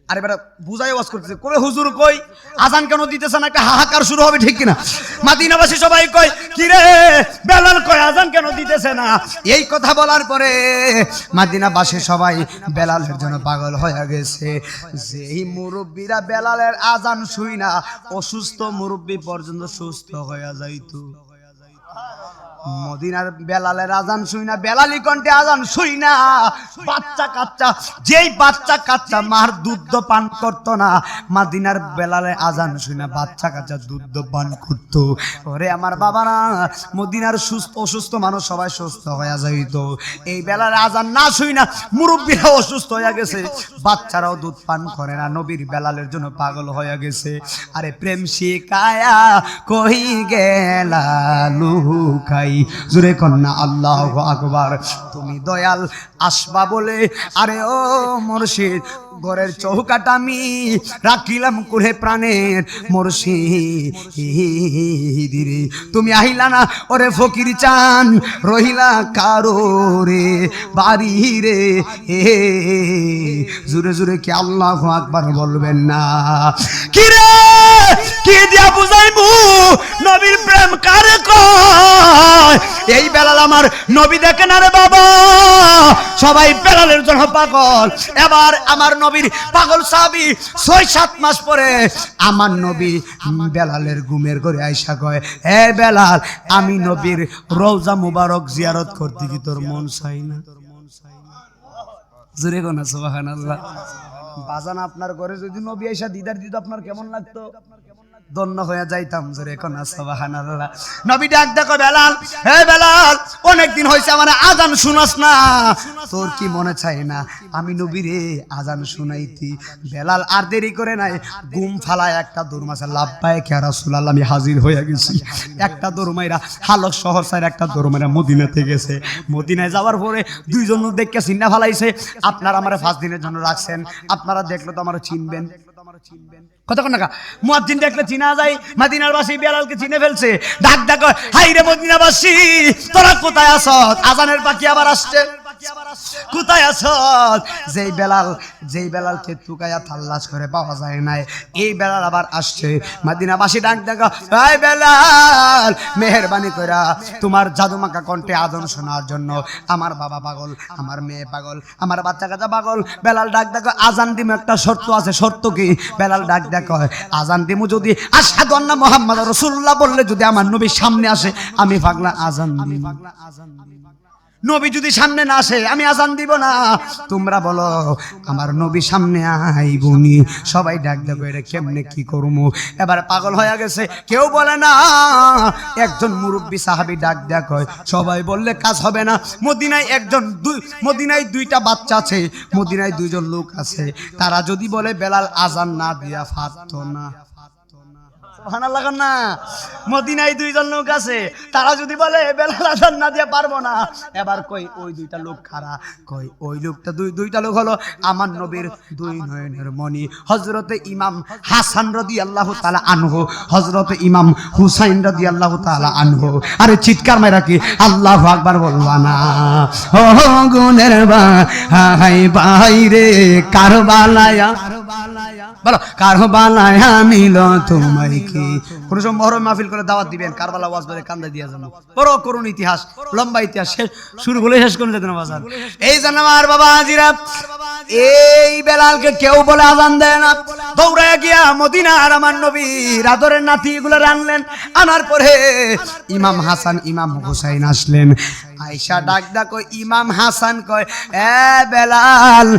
আরে বেটা বুঝাই ওয়াজ করতেছে, কবে হুজুর কই? আজান কেন দিতেছে না? একটা হাহাকার শুরু হবে, ঠিক কিনা? মদিনাবাসী সবাই কয়, কি রে বেলাল কয় আজান কেন দিতেছে না? এই কথা বলার পরে মদিনাবাসী সবাই বেলালের জন্য পাগল হয়ে গেছে। যেই মুরব্বীরা বেলালের আজান শুই না, অসুস্থ মুরব্বী পর্যন্ত সুস্থ হয়ে যাইতো। মদিনার বেলালের আজান শুই না, বেলালি কণ্ঠে আজান শুই না, বাচ্চা কাচ্চা, যেই বাচ্চা কাচ্চা মার দুধ পান করতো না, মদিনার বেলালের আজান শুই না, বাচ্চা কাচ্চা দুধ পান করতো। ওরে আমার বাবারা, মদিনার অসুস্থ মানুষ সবাই সুস্থ হয়ে যাইত। এই বেলালের আজান না শুই না, মুরব্বীরা অসুস্থ হয়ে গেছে, বাচ্চারাও দুধ পান করে না, নবীর বেলালের জন্য পাগল হয়ে গেছে। আরে প্রেম শিকায়া কই গেলা লুকাই, জোরে কন্যা আল্লাহু আকবার। তুমি দয়াল আসবা বলে, আরে ও মুর্শিদ ঘরের চৌকাট আমি রাখিলাম কুড়ে প্রাণের মুর্শিদ রে, তুমি আহিলা না ওরে ফকির চান, রহিলা কারো রে বাড়ি রে। জোরে জোরে কি আল্লাহু আকবার বলবেন না? কি রে কি দিয়া বুঝাইবু নবীর প্রেম কারে কয়? এই বেলাল আমার নবী দেখে না রে বাবা, সবাই বেলালের জন্য পাগল। এবার আমার নবীর পাগল সাহাবী 6-7 মাস পরে আমার নবী বেলালের ঘুমের ঘরে আইসা কয়, হে বেলাল, আমি নবীর রওজা মুবারক জিয়ারত করতে কি তোর মন চাই না? জোরে কোন সুবহানাল্লাহ। বাজান আপনার ঘরে যদি নবী আইসা দিদার দিত, আপনার কেমন লাগতো? ধন্য হয়ে যাইতাম। জোরে কোন সুবহানাল্লাহ। নবী ডাক দেখো, বেলাল, হে বেলাল, অনেকদিন হয়েছে আমার আজান শুনাস না, তোর কি মনে চাই না আমি নবীরে আজান শুনাইতি? বেলাল আর দেরি করে নাই, ঘুম ফালায় একটা দৌড় মাসে, লাব্বাইক ইয়া রাসূলুল্লাহ, আমি হাজির হয়ে গেছি। একটা দৌড় মাইরা হালক শহর সাইড একটা দৌড় মাইরা মদিনাতে গেছে। মদিনায় যাওয়ার পরে দুইজন দেখে চিন্না ফালাইছে, আপনারা আমার 5 দিনের জন্য রাখছেন, আপনারা দেখলে তো আমার চিনবেন। কতক্ষণ টাকা মুয়াজ্জিন দেখলে চিনা যায়, মদিনার বাসী বেলালকে চিনে ফেলছে। ডাক ডাক, হাই রে মদিনাবাসী, তোরা কোথায় আছস? আজানের পাখি আবার আসছে, কোথায় আছস? যেই বেলালকে তুকায়া তাল্লাশ করে পাওয়া যায় নাই, এই বেলাল আবার আসছে। মদিনাবাসী ডাক ডাক, হাই বেলাল, মেহেরবানি কইরা তোমার জাদুমাকা কণ্ঠে আজান শোনার জন্য আমার বাবা পাগল, আমার মেয়ে পাগল, আমার বাচ্চা কাচ্চা পাগল। বেলাল ডাক ডাক, আজান দিমু, একটা শর্ত আছে। শর্ত কি? বেলাল ডাক ডাক, আজান দিমু যদি আশহাদু আন্না মুহাম্মাদুর রাসূলুল্লাহ বললে যদি আমার নবী সামনে আসে, আমি পাগলা আজান দিব। নবী যদি সামনে না আসে আমি আজান দিব না। তোমরা বলো আমার নবী সামনে আইবনি। সবাই ডাক ডাক, এটা কেমনে কি করবো? এবার পাগল হয়ে গেছে, কেউ বলে না। একজন মুরব্বী সাহাবী ডাক ডাক হয়, সবাই বললে কাজ হবে না। মদিনায় 2টা বাচ্চা আছে, মদিনায় 2জন লোক আছে, তারা যদি বলে বেলাল আজান না দিয়া পারতো না, সুবহানাল্লাহ না। মদিনায় দুইজন লোক আছে, তারা যদি বলে বেলাল আযান না দিয়ে পারবো না, এবার কই ওই দুইটা লোক খাড়া, কই ওই লোকটা দুইটা লোক হলো আমার নবীর দুই নয়নের মণি, হযরতে ইমাম হাসান রাদিয়াল্লাহু তাআলা আনহু, হযরতে ইমাম হুসাইন রাদিয়াল্লাহু তাআলা আনহু। আরে চিৎকার মাইরা কি আল্লাহু আকবার বলবা না? ও গুনের ভাই ভাই রে কারবালায়া, বলো কারবালায় মিল তোমায় কি। কোন সময় মহরম মাহফিল করে দাওয়াত দিবেন, কারবালা ওয়াজ বলে কান্দা দিয়া যাবো। বড় করুণ ইতিহাস, লম্বা ইতিহাস, শুরু বলে শেষ করে যেতে না বাজার। এই জন্য আমার বাবা হাজিরা, এই বেলালকে কেউ বলে আজান দেয় না। দৌড়ায় গিয়া মদিনার আমার নবীর আদরের নাতি এগুলো আনলেন। আনার পরে ইমাম হাসান ইমাম হুসাইন আসলেন। আয়েশা ডাক দা কই ইমাম হাসান কয়, এ বেলাল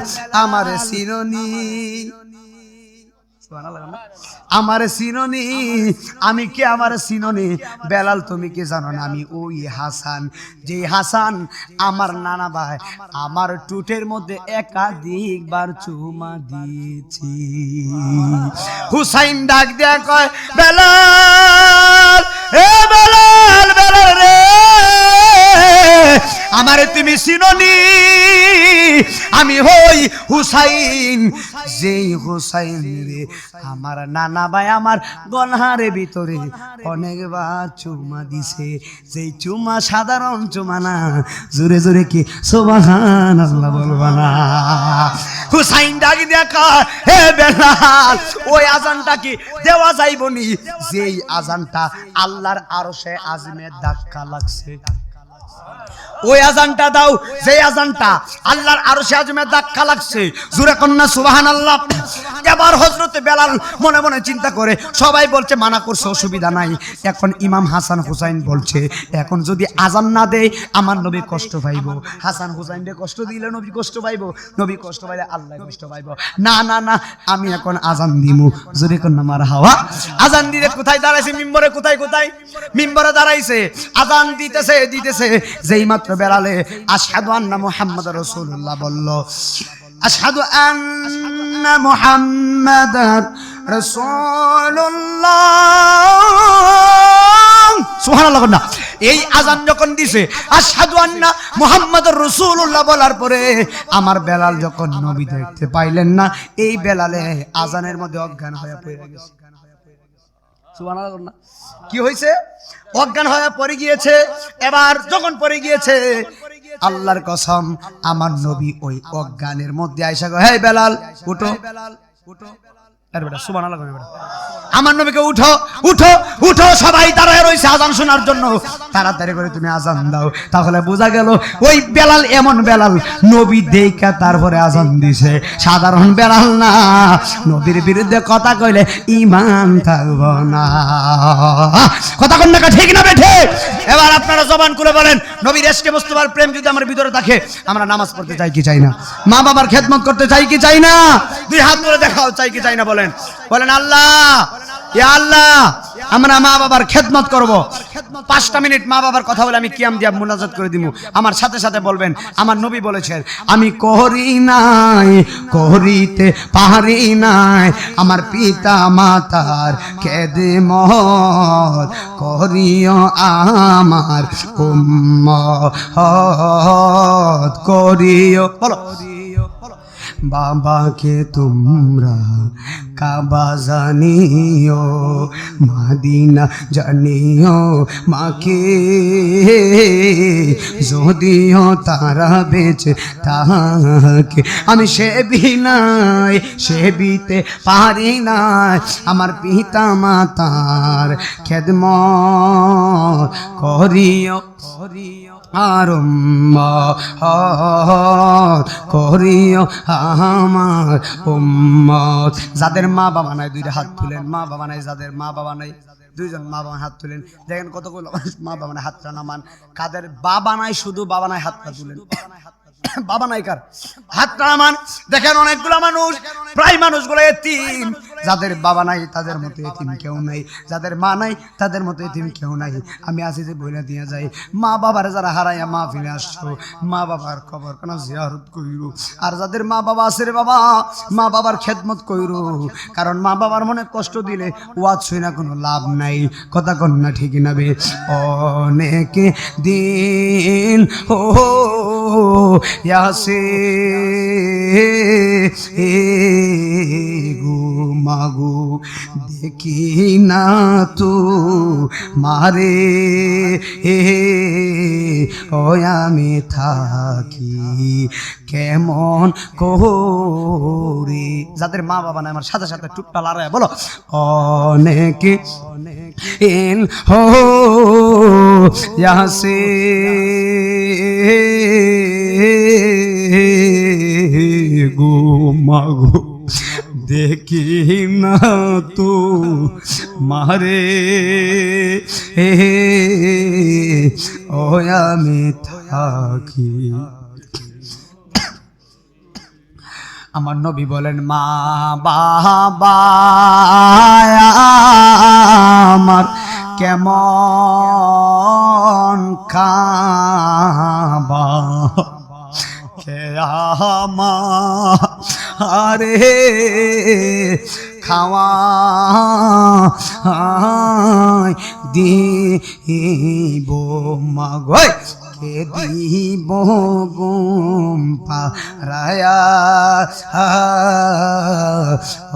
আমারে চিননি, আমারে চিননি? আমি কে আমারে চিননি? বেলাল তুমি কি জানো না আমি ওই হাসান, যে হাসান আমার নানা ভাই আমার টুটের মধ্যে একাধিকবার চুমা দিয়েছি। হুসাইন ডাক দেয়া কয়, বেলাল এ বেলাল, বেলাল রে আমারে তুমি চিননি? আমি হই হুসাইন, যেই হুসাইন রে আমার নানা ভাই আমার গলহারে ভিতরে অনেকবার চুমা দিছে। যেই চুমা সাধারণ চুমা না, জোরে জোরে কি সুবহানাল্লাহ বলবা না? হুসাইন ডাক দিয়া কয়, হে বেলাল ওই আজানটা কি দেওয়া যাইবনি যেই আজানটা আল্লাহর আরশে আযমে ধাক্কা লাগছে? ওই আজানটা দাও যে আজানটা আল্লাহর আরশে আযমে ধাক্কা লাগছে। জোরে কন্না সুবহানাল্লাহ। এবার হযরতে বেলাল মনে মনে চিন্তা করে, সবাই বলছে মানা করছে অসুবিধা নাই। এখন ইমাম হাসান হুসাইন বলছে, এখন যদি আজান না দেয় আমার নবী কষ্ট পাইব। হাসান হুসাইনকে কষ্ট দিলে নবী কষ্ট পাইব, নবী কষ্ট পাইলে আল্লাহ কষ্ট পাইব। না না না, আমি এখন আজান দিমু। জোরে কন্না মারহাবা। আজান দিতে কোথায় দাঁড়াইছে? মিম্বরে। কোথায় কোথায়? মিম্বরে দাঁড়াইছে। আজান দিতেছে দিতেছে, যেই মাত্র বেলালে আশহাদু আন্না মুহাম্মাদুর রাসূলুল্লাহ বলল, আশহাদু আন্না মুহাম্মাদার রাসূলুল্লাহ, সুবহানাল্লাহ না। এই আজান যখন দিছে আশহাদু আন্না মুহাম্মাদুর রাসূলুল্লাহ বলার পরে আমার বেলাল যখন নবী দেখতে পাইলেন না, এই বেলালে আজানের মধ্যে অজ্ঞান হয়ে পড়ে গেছে। সুবহানাল্লাহ না। কি হয়েছে? অজ্ঞান হয়ে পড়ে গিয়েছে। এবার যখন পড়ে গিয়েছে, আল্লাহর কসম আমার নবী ওই অজ্ঞানের মধ্যে আয়েশা কয়, হে বেলাল উঠো, উঠো। আরে বেটা সুবহানাল্লাহ করে বেটা, আমার নবীকে উঠো উঠো উঠো। সবাই দাঁড়ায় রয়েছে আজান শোনার জন্য। তাড়াতাড়ি করে তুমি আজান দাও। তাহলে বোঝা গেল ওই বেলাল এমন বেলাল, নবী দেখা তারপরে আজান দিছে, সাধারণ বেলাল না। নবীর বিরুদ্ধে কথা কইলে ঈমান থাকবো না। কথা কোন না ঠিক না বেঠে? এবার আপনারা জবান খুলে বলেন, নবীর ইশকে মুস্তাফার প্রেম যদি আমার ভিতরে থাকে, আমরা নামাজ পড়তে চাই কি চাই না? মা বাবার খেদমত করতে চাই কি চাই না? দুই হাত ধরে দেখাও, চাই কি চাই না? বলেন বলেন আল্লাহ, ইয়া আল্লাহ আমরা মা বাবার খেদমত করব। 5টা মিনিট মা বাবার কথা বলে আমি কিয়াম দিয়া মুনাজাত করে দিব। আমার সাথে সাথে বলবেন, আমার নবী বলেছেন, আমি করি নাই করিতে পারি নাই আমার পিতা মাতার খেদমত, করিও আমার উম্মত করিও। বলো বাবাকে তোমরা কাবা জানিও, মাদিনা জানিও, মাকে যদিও তারা বেঁচে থাকে। আমি সেবি নাই, সেবিতে পারি নাই আমার পিতা মাতার খেদমত, করিও আর করিও আমার উম্মত। যাদের মা বাবা নাই দুইটা হাত তুলেন। মা বাবা নাই যাদের মা বাবা নাই, দুইজন মা বাবা হাত তুলেন। দেখেন কতগুলো মা বাবা নাই, হাতটা নামান। কাদের বাবা নাই, শুধু বাবা নাই হাতটা তুলেন। বাবা নাই কার? হাতটা নামান। দেখেন অনেকগুলো মানুষ, প্রায় মানুষগুলো এতিম। যাদের বাবা নাই তাদের মতো এতিম কেউ নাই, যাদের মা নাই তাদের মতো এতিম কেউ নাই। আমি আছি যে বইলা দিয়ে যাই, মা বাবার যারা হারাইয়া মা ফিরে আসছো, মা বাবার কবর কানা জিয়ারত কইরো। আর যাদের মা বাবা আছে রে বাবা, মা বাবার খেদমত কইরো। কারণ মা বাবার মনে কষ্ট দিলে ওয়াজ শুই না কোনো লাভ নাই। কথা কন না ঠিক না বে? অনেক দিন ও ইয়াসে গো মাগো দেখি না তো মারে ও আমি থাকি কেমন করে। যাদের মা বাবা নাই আমার সাথে সাথে টুকটা লড়াই বলো, অনেক ইন হো ইয়াসে গো মাগো দেখি না তো মারে ও আমি থাকি। আমার নবী বলেন, মা বাবা আমার কেমন খাবা খেয়ামা আরে খাওয়া দিব মাগো কে দিব গুম পারায়া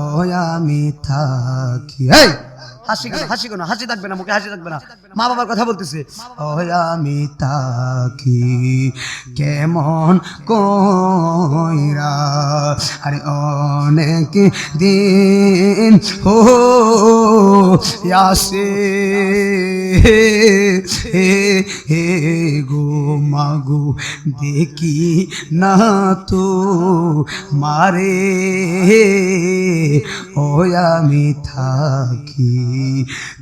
ও আমি থাকি। হাসি কেন? হাসি কেন? হাসি থাকবে না, মুখে হাসি থাকবে না। মা বাবার কথা বলতেছে, ও আমি থাকি কেমন কইরা। আরে অনেক দিন ও আসে গো মাগো দেখি না তো মারে ও আমি থাকি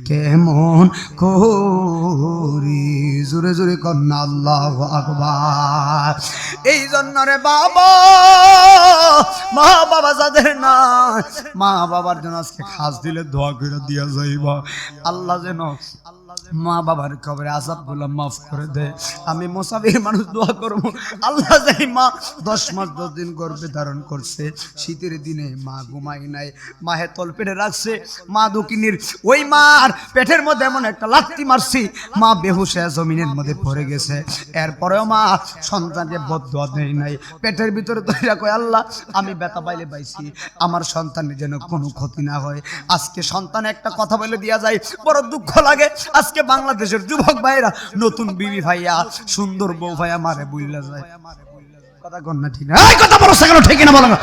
কেমন করি। জোরে জোরে কন্যা আল্লাহু আকবার। এই জন্য রে বাবা, মা বাবা যাদের না, মা বাবার জন্য আজকে খাস দিলে দোয়া করে দিয়া যাইবা, আল্লাহ যেন মা বাবার কবরে আযাব গুলো মাফ করে দেয়। আমি মুসাফির মানুষ দোয়া করব, আল্লাহ যাই মা 10 মাস 10 দিন গর্ভে ধারণ করছে, শীতের দিনে মা ঘুমাই নাই, মাহে তল পেটে রাখছে, মা দুকিনীর ওই মার পেটের মধ্যে এমন একটা লাথি মারছি, মা বেহুশ হয়ে জমিনের মধ্যে পড়ে গেছে। এরপরেও মা সন্তানকে বদদোয়া দেয় নাই, পেটের ভিতরে ধইরা কয়, আল্লাহ আমি ব্যথা পাইলে পাইছি, আমার সন্তানের যেন কোনো ক্ষতি না হয়। আজকে সন্তান একটা কথা বলে দিয়া যায়, বড় দুঃখ লাগে। আজকে বাংলাদেশের যুবক ভাইরা নতুন বিবি ভাইয়া, সুন্দর বউ ভাইয়া মারে বুইলা যায়। কথা কন না ঠিক না? এই কথা বলো সেখানে ঠিক না বলো না?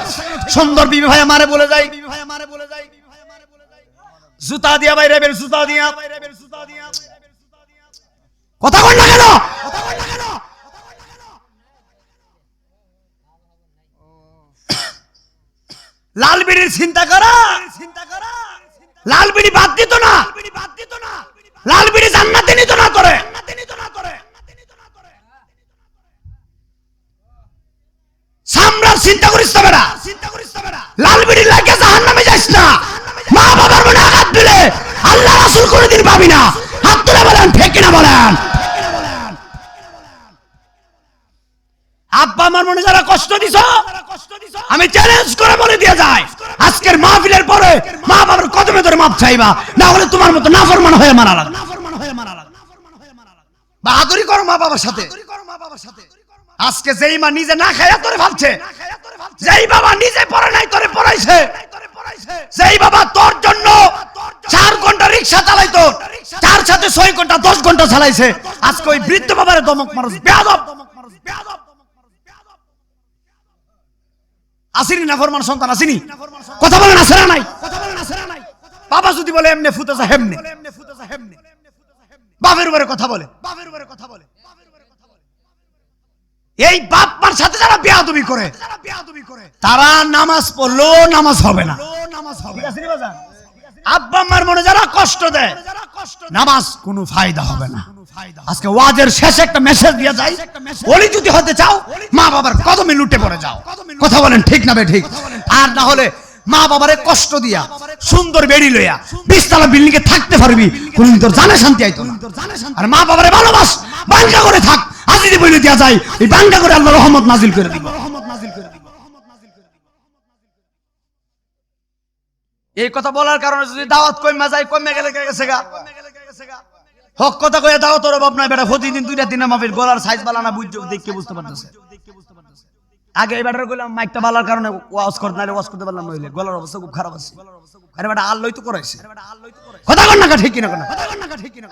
সুন্দর বিবি ভাইয়া মারে বলে যায়, বিবি ভাইয়া মারে বলে যায়, জুতা দিয়া বাইরে বের, জুতা দিয়া বাইরে বের, জুতা দিয়া। কথা কন না কেন? কথা কন না কেন? লাল বিড়ির চিন্তা করা, লাল বিড়ি বাদ দিত না, লাল বিড়ি জান্নাতে নিত না করে। সামরার চিন্তা করিস তবে না, লাল বিড়ি লাগে জাহান্নামে যাস না। মা বাবার মনে আঘাত দিলে আল্লাহ রাসূল কোনদিন পাবি না। হাত তুলে বলেন ঠিক কিনা বলেন? আব্বা আমার মনে যারা কষ্ট দিছ, আমি চ্যালেঞ্জ করে বলে দিয়ে যাই, আজকের মাহফিলের পরে মা বাবার কদমে ধরে মাপ চাইবা, না হলে তোমার মতো নাফরমান হয়ে মারা লাগবে। বাহাদুরি করো মা বাবার সাথে। আজকে যেই মা নিজে না খায়া তোরে ভাবছে, যেই বাবা নিজে পড়ে নাই তোরে পড়াইছে, যেই বাবা তোর জন্য 4 ঘন্টা রিকশা চালাইতো, 4 সাথে 6 ঘন্টা 10 ঘন্টা চালাইছে, আজকে ওই বৃদ্ধ বাবারে দমক মারছ, বেয়াদব। আসিনি নাফরমান সন্তান আসিনি? কথা বলেন আছে না নাই? বাবা যদি বলে এমনে ফুতে যা হেমনে, বাপের উপরে কথা বলে, এই বাপ মার সাথে যারা বেয়াদবি করে তারা নামাজ পড়লেও নামাজ হবে না। আব্বা আম্মার মনে যারা কষ্ট দেয়, নামাজ কোনো ফায়দা হবে না। আজকে ওয়াজের শেষে একটা মেসেজ দিয়ে যাই, ওলি যদি হতে চাও মা বাবার কদমে লুটে পড়ে যাও। কথা বলেন ঠিক না বে ঠিক? আর না হলে মা বাবারে কষ্ট দিয়া সুন্দর বেড়ি লইয়া 20 তলা বিল্ডিং এ থাকতে পারবি, কোনদিন তোর জানে শান্তি আইতো না। আর মা বাবারে ভালোবাস, বাঙ্গা করে থাক। আজ যদি বলে দেয়া যায় এই বাঙ্গা করে আল্লাহ রহমত নাজিল করে দিব। এই কথা বলার কারণে যদি দাওয়াত কইমা যায়, কমে গেলে গেছে গা। হক কথা কইয়া দাওয়াত ওর বাপ নাই বেটা, প্রতিদিন 2-3 মাহফিল গলার সাইজ বালানা বুঝছো দেখে বুঝতে পারতেছে। আগে এবারে কইলাম মাইকটা বালার কারণে ওয়াজ করতে নাইলে ওয়াজ করতে পারলাম, নইলে গলার অবস্থা খুব খারাপ আছে। আরে বেটা আল্লাহই তো করাইছে, কথা কর না ঠিক কিনা?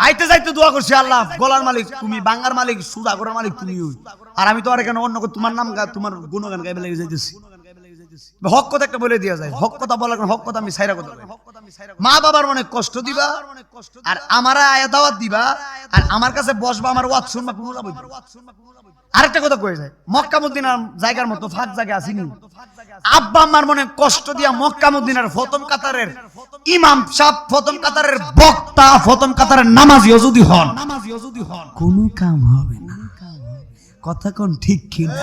আইতে যাইতে দোয়া করছি, আল্লাহ গলার মালিক তুমি, বাঙ্গার মালিক, সুদা করার মালিক তুমি। আর আমি তো আর কেন অন্য তোমার নাম তোমার গুণগান গাইবে লেগে যাইতেছি। হক কথা একটা বলে দিয়া যায়, হক কথা বলার হক কথা আমি সাইরা কথা। মা বাবার অনেক কষ্ট দিবা আর আমারা আয়া দাওয়াত দিবা আর আমার কাছে বসবা, আমার ওয়াজ শুনবা, কোনো লাভ হইবে না। আরেকটা কথা কয়ে যায়, মক্কা মদিনার জায়গার মতো ফাঁক জায়গা আসেনি। আব্বা আম্মার মনে কষ্ট দিয়া মক্কা মদিনার প্রথম কাতারের ইমাম সাহেব, প্রথম কাতারের বক্তা, প্রথম কাতারের নামাজিও যদি হন, কোনো কাম হবে না। কথা কোন ঠিক কিনা?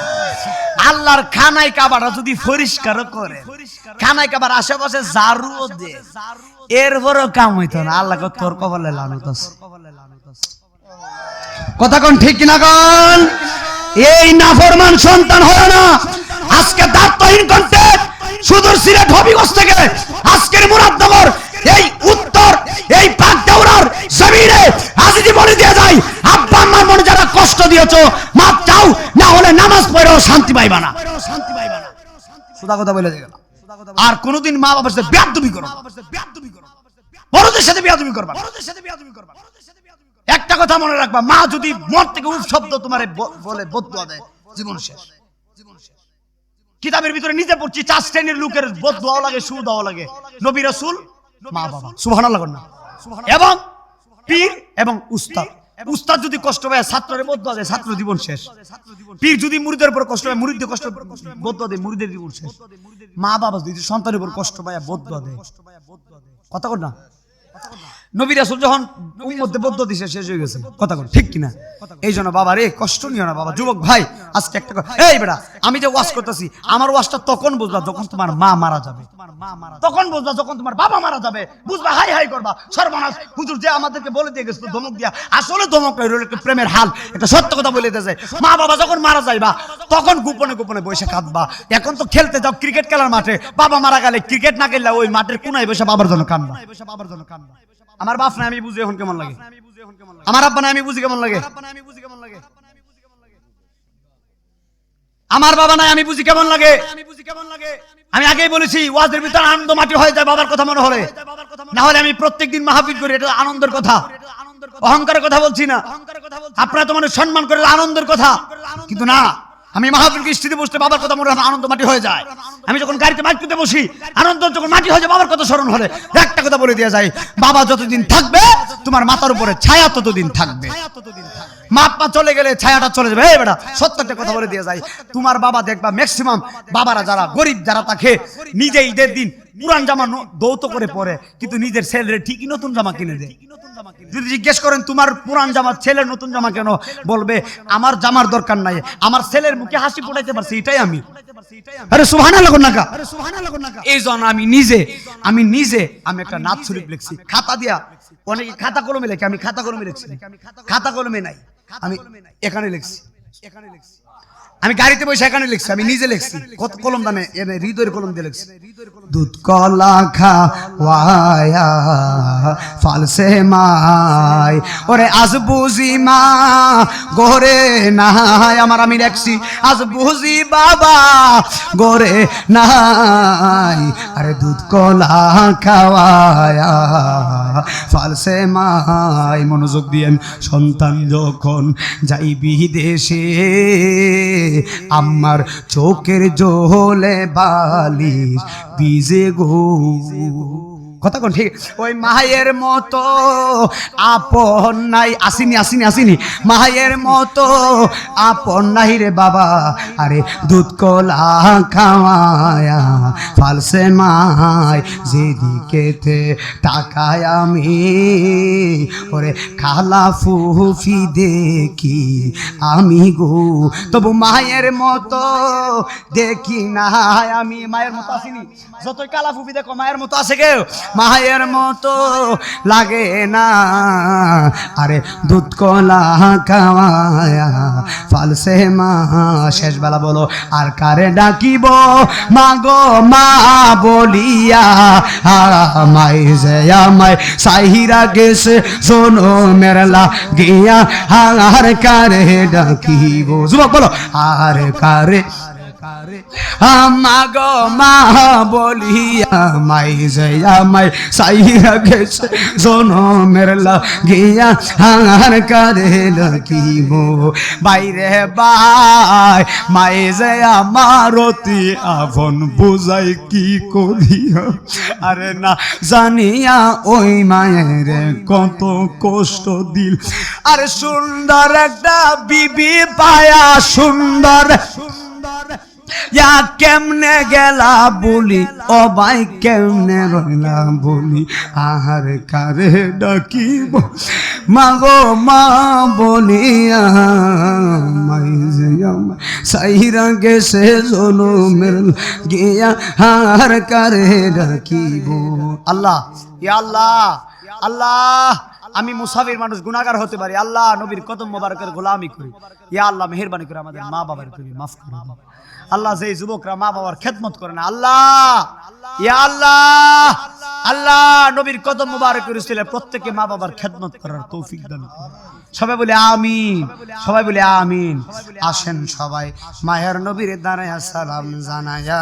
আল্লাহর খানায় কাবাটা যদি পরিষ্কার করে, খানায় কাবার আশেপাশে ঝাড়ুও দে, এরপরও কাম হইতো না। আল্লাহ তোর কপালে লানত আছে। কথা কোন ঠিক কিনা? কোন এই নাফরমান সন্তান হয় না আজকে দায়িত্বহীন কণ্ঠে সুদূর সিলেট হবিগঞ্জ থেকে আজকের মুরাদনগর এই উত্তর এই পাকদাউরার জমিনে আজ যদি বলে দিয়ে যায়, আব্বা আম্মার মনে যারা কষ্ট দিয়েছো মাপ চাও, না হলে নামাজ পড়েও শান্তি পাইবা না। সুদা কথা বলে দিয়ে গেল। আর কোনোদিন মা বাবার সাথে বেয়াদবি করো, বড়দের সাথে বেয়াদবি করবা। একটা কথা মনে রাখবা, মা যদি মন থেকে উফ শব্দ তোমারে বলে বদদুয়া দেয়, জীবন শেষ। কিতাবের ভিতরে নিজে পড়ছি 4 শ্রেণীর লোকের বদদুয়াও লাগে, সুদাও লাগে, নবী রাসূল, মা বাবা, সুবহানাল্লাহ না, এবং পীর এবং উস্তাদ। উস্তাদ যদি কষ্ট পায় ছাত্রের বদদুয়া দেয়, ছাত্র জীবন শেষ। পীর যদি মুরিদের উপর কষ্ট পায়, মুরিদের কষ্ট বদদুয়া দেয়, মুরিদের জীবন শেষ। মা বাবা যদি সন্তানের উপর কষ্ট পায় বদদুয়া দেয়, কথা কর না? নবী রাসূল যখন উম্মতে বদ্ধ দিছে শেষ হয়ে গেছে, কথা কর ঠিক কিনা? এই জন্য বাবা রে কষ্ট নিও না বাবা। যুবক ভাই আজকে একটা এই বেটা, আমি যে ওয়াজ করতেছি আমার ওয়াজটা তখন বুঝবা যখন তোমার মা মারা যাবে, তখন বুঝবা যখন তোমার বাবা মারা যাবে, বুঝবা হাই হাই করবা সর্বনাশ হুজুর যে আমাদেরকে বলে দিয়ে গেছিল ধমক দিয়া, আসলে ধমক নয়, একটা প্রেমের হাল, একটা সত্য কথা বলে দিয়েছে। মা বাবা যখন মারা যাইবা তখন গোপনে গোপনে বসে কাঁদবা। এখন তো খেলতে যাও ক্রিকেট খেলার মাঠে, বাবা মারা গেলে ক্রিকেট না খেললে ওই মাঠের কোনায় বসে বাবার জন্য কাঁদবা। আমার বাপ না আমি বুঝি এখন কেমন লাগে, আমার আব্বা না আমি বুঝি কেমন লাগে, আমার বাবা নাই আমি বুঝি কেমন লাগে। আমি আগেই বলেছি ওয়াজের ভিতরে আনন্দ মাটি হয়ে যায় বাবার কথা মনে হলে, না হলে আমি প্রত্যেকদিন মাহফিল করি, এটা আনন্দের কথা, অহংকারের কথা বলছি না। আপনারা তো মানে সম্মান করে আনন্দের কথা, কিন্তু না, আমি মাহফিলকে স্মৃতি বসতে বাবার কথা মনে হয় আনন্দ মাটি হয়ে যায়। আমি যখন গাড়িতে বাইক করতে বসি আনন্দ যখন মাটি হয়ে যায় বাবার কথা স্মরণ হলে। একটা কথা বলে দেওয়া যায়, বাবা যতদিন থাকবে তোমার মাথার উপরে ছায়া ততদিন থাকবে, মা চলে গেলে ছায়াটা চলে যাবে। এই বেটা সত্য একটা কথা বলে দেওয়া যায়, তোমার বাবা দেখবা ম্যাক্সিমাম বাবারা যারা গরিব যারা থাকে নিজে ঈদের দিন পুরান জামা দৌত করে পরে, কিন্তু নিজের ছেলের ঠিকই নতুন জামা কিনে দেয়। যদি জিজ্ঞেস করেন তোমার পুরান জামা ছেলের নতুন জামা কেন, বলবে আমার জামার দরকার নাই, আমার ছেলের মুখে হাসি ফোটাইতে পারছি এটাই আমি। আরে সুবহানাল্লাহ না কা? এই জন্য আমি নিজে একটা নাত শরীফ লিখছি খাতা দিয়া। অনেকে খাতা কলমে লেখে, আমি খাতা কলমে লিখছি, খাতা কলমে নাই, আমি এখানে লিখছি। আমি গাড়িতে বসে এখানে লিখছি, আমি নিজে লিখছি, কত কলম দানে এনে হৃদয়ের কলম দিয়ে লিখছি। দুধ কলা খাওয়ায়া ফালসে মাই ওরে আজ বুঝি মা গোরে নাই আমার, আমি লিখছি আজ বুঝি বাবা গোরে নাই। আরে দুধ কলা খাওয়ায়া ফালসে মাই, মনোযোগ দিয়ে সন্তান যখন যাই বিদেশে আমার চোখের জলে বালিশ ভিজে গো, কথা কোন ঠিক ওই মায়ের মতো আপন নাই আসিনি মায়ের মতো আপন নাই রে বাবা আরে দুধ কলা খাওয়ায়া ফালসে মায় যেদিকেতে তাকায় আমি ওরে খালা ফুফি দেখি আমি গো তবু মায়ের মতো দেখি না আমি মায়ের মতো আসিনি যতই কালা ফুফি দেখো মায়ের মতো আছে কেউ মায়ের মতো লাগে না আরে দুধ কলা খাওয়ায়া ফালসে মা শেষ বেলা বলো আর কারে ডাকিব মা গো মা বলিয়া মাই যে আমায় সাহিরা গেছে শোনো মেরলা গিয়া আর কারে ডাকিব যুবক বলো আর কারে আমাগো মা বলিয়া মাই জয়া মাই সাইরা গেছে জনমের লাগিয়া হার কারে লাগিব বাইরে বাই মাই জয়া মারতি আপন বুঝাই কি করিয়া আরে না জানিয়া ওই মায়ের কত কষ্ট দিল আরে সুন্দর একটা বিবি পায়া সুন্দর ইয়া কেমনে গেলা বলি ও ভাই কেমনে রইলা বলি আহার কারে ডাকিব মাগো মা বলিয়া মাই সাইরা গেছে জনমের গিয়া হার কারে ডাকিব আল্লাহ ইয়া আল্লাহ আল্লাহ আমি মুসাফির মানুষ গুনাহগার হতে পারি আল্লাহ নবীর কদম মোবারকের গোলামি করি ইয়া আল্লাহ মেহেরবানি করে আমাদের মা বাবার তুমি মাফ করে দাও আল্লাহ যে যুবকরা মা বাবার খেদমত করে না আল্লাহ ইয়া আল্লাহ আল্লাহ নবীর কদম মোবারক করেছিলেন প্রত্যেককে মা বাবার খেদমত করার তৌফিক দান করুন সবাই বলে আমিন সবাই বলে আমিন আসেন সবাই মায়ের নবীর দাঁড়ায়া সালাম জানায়া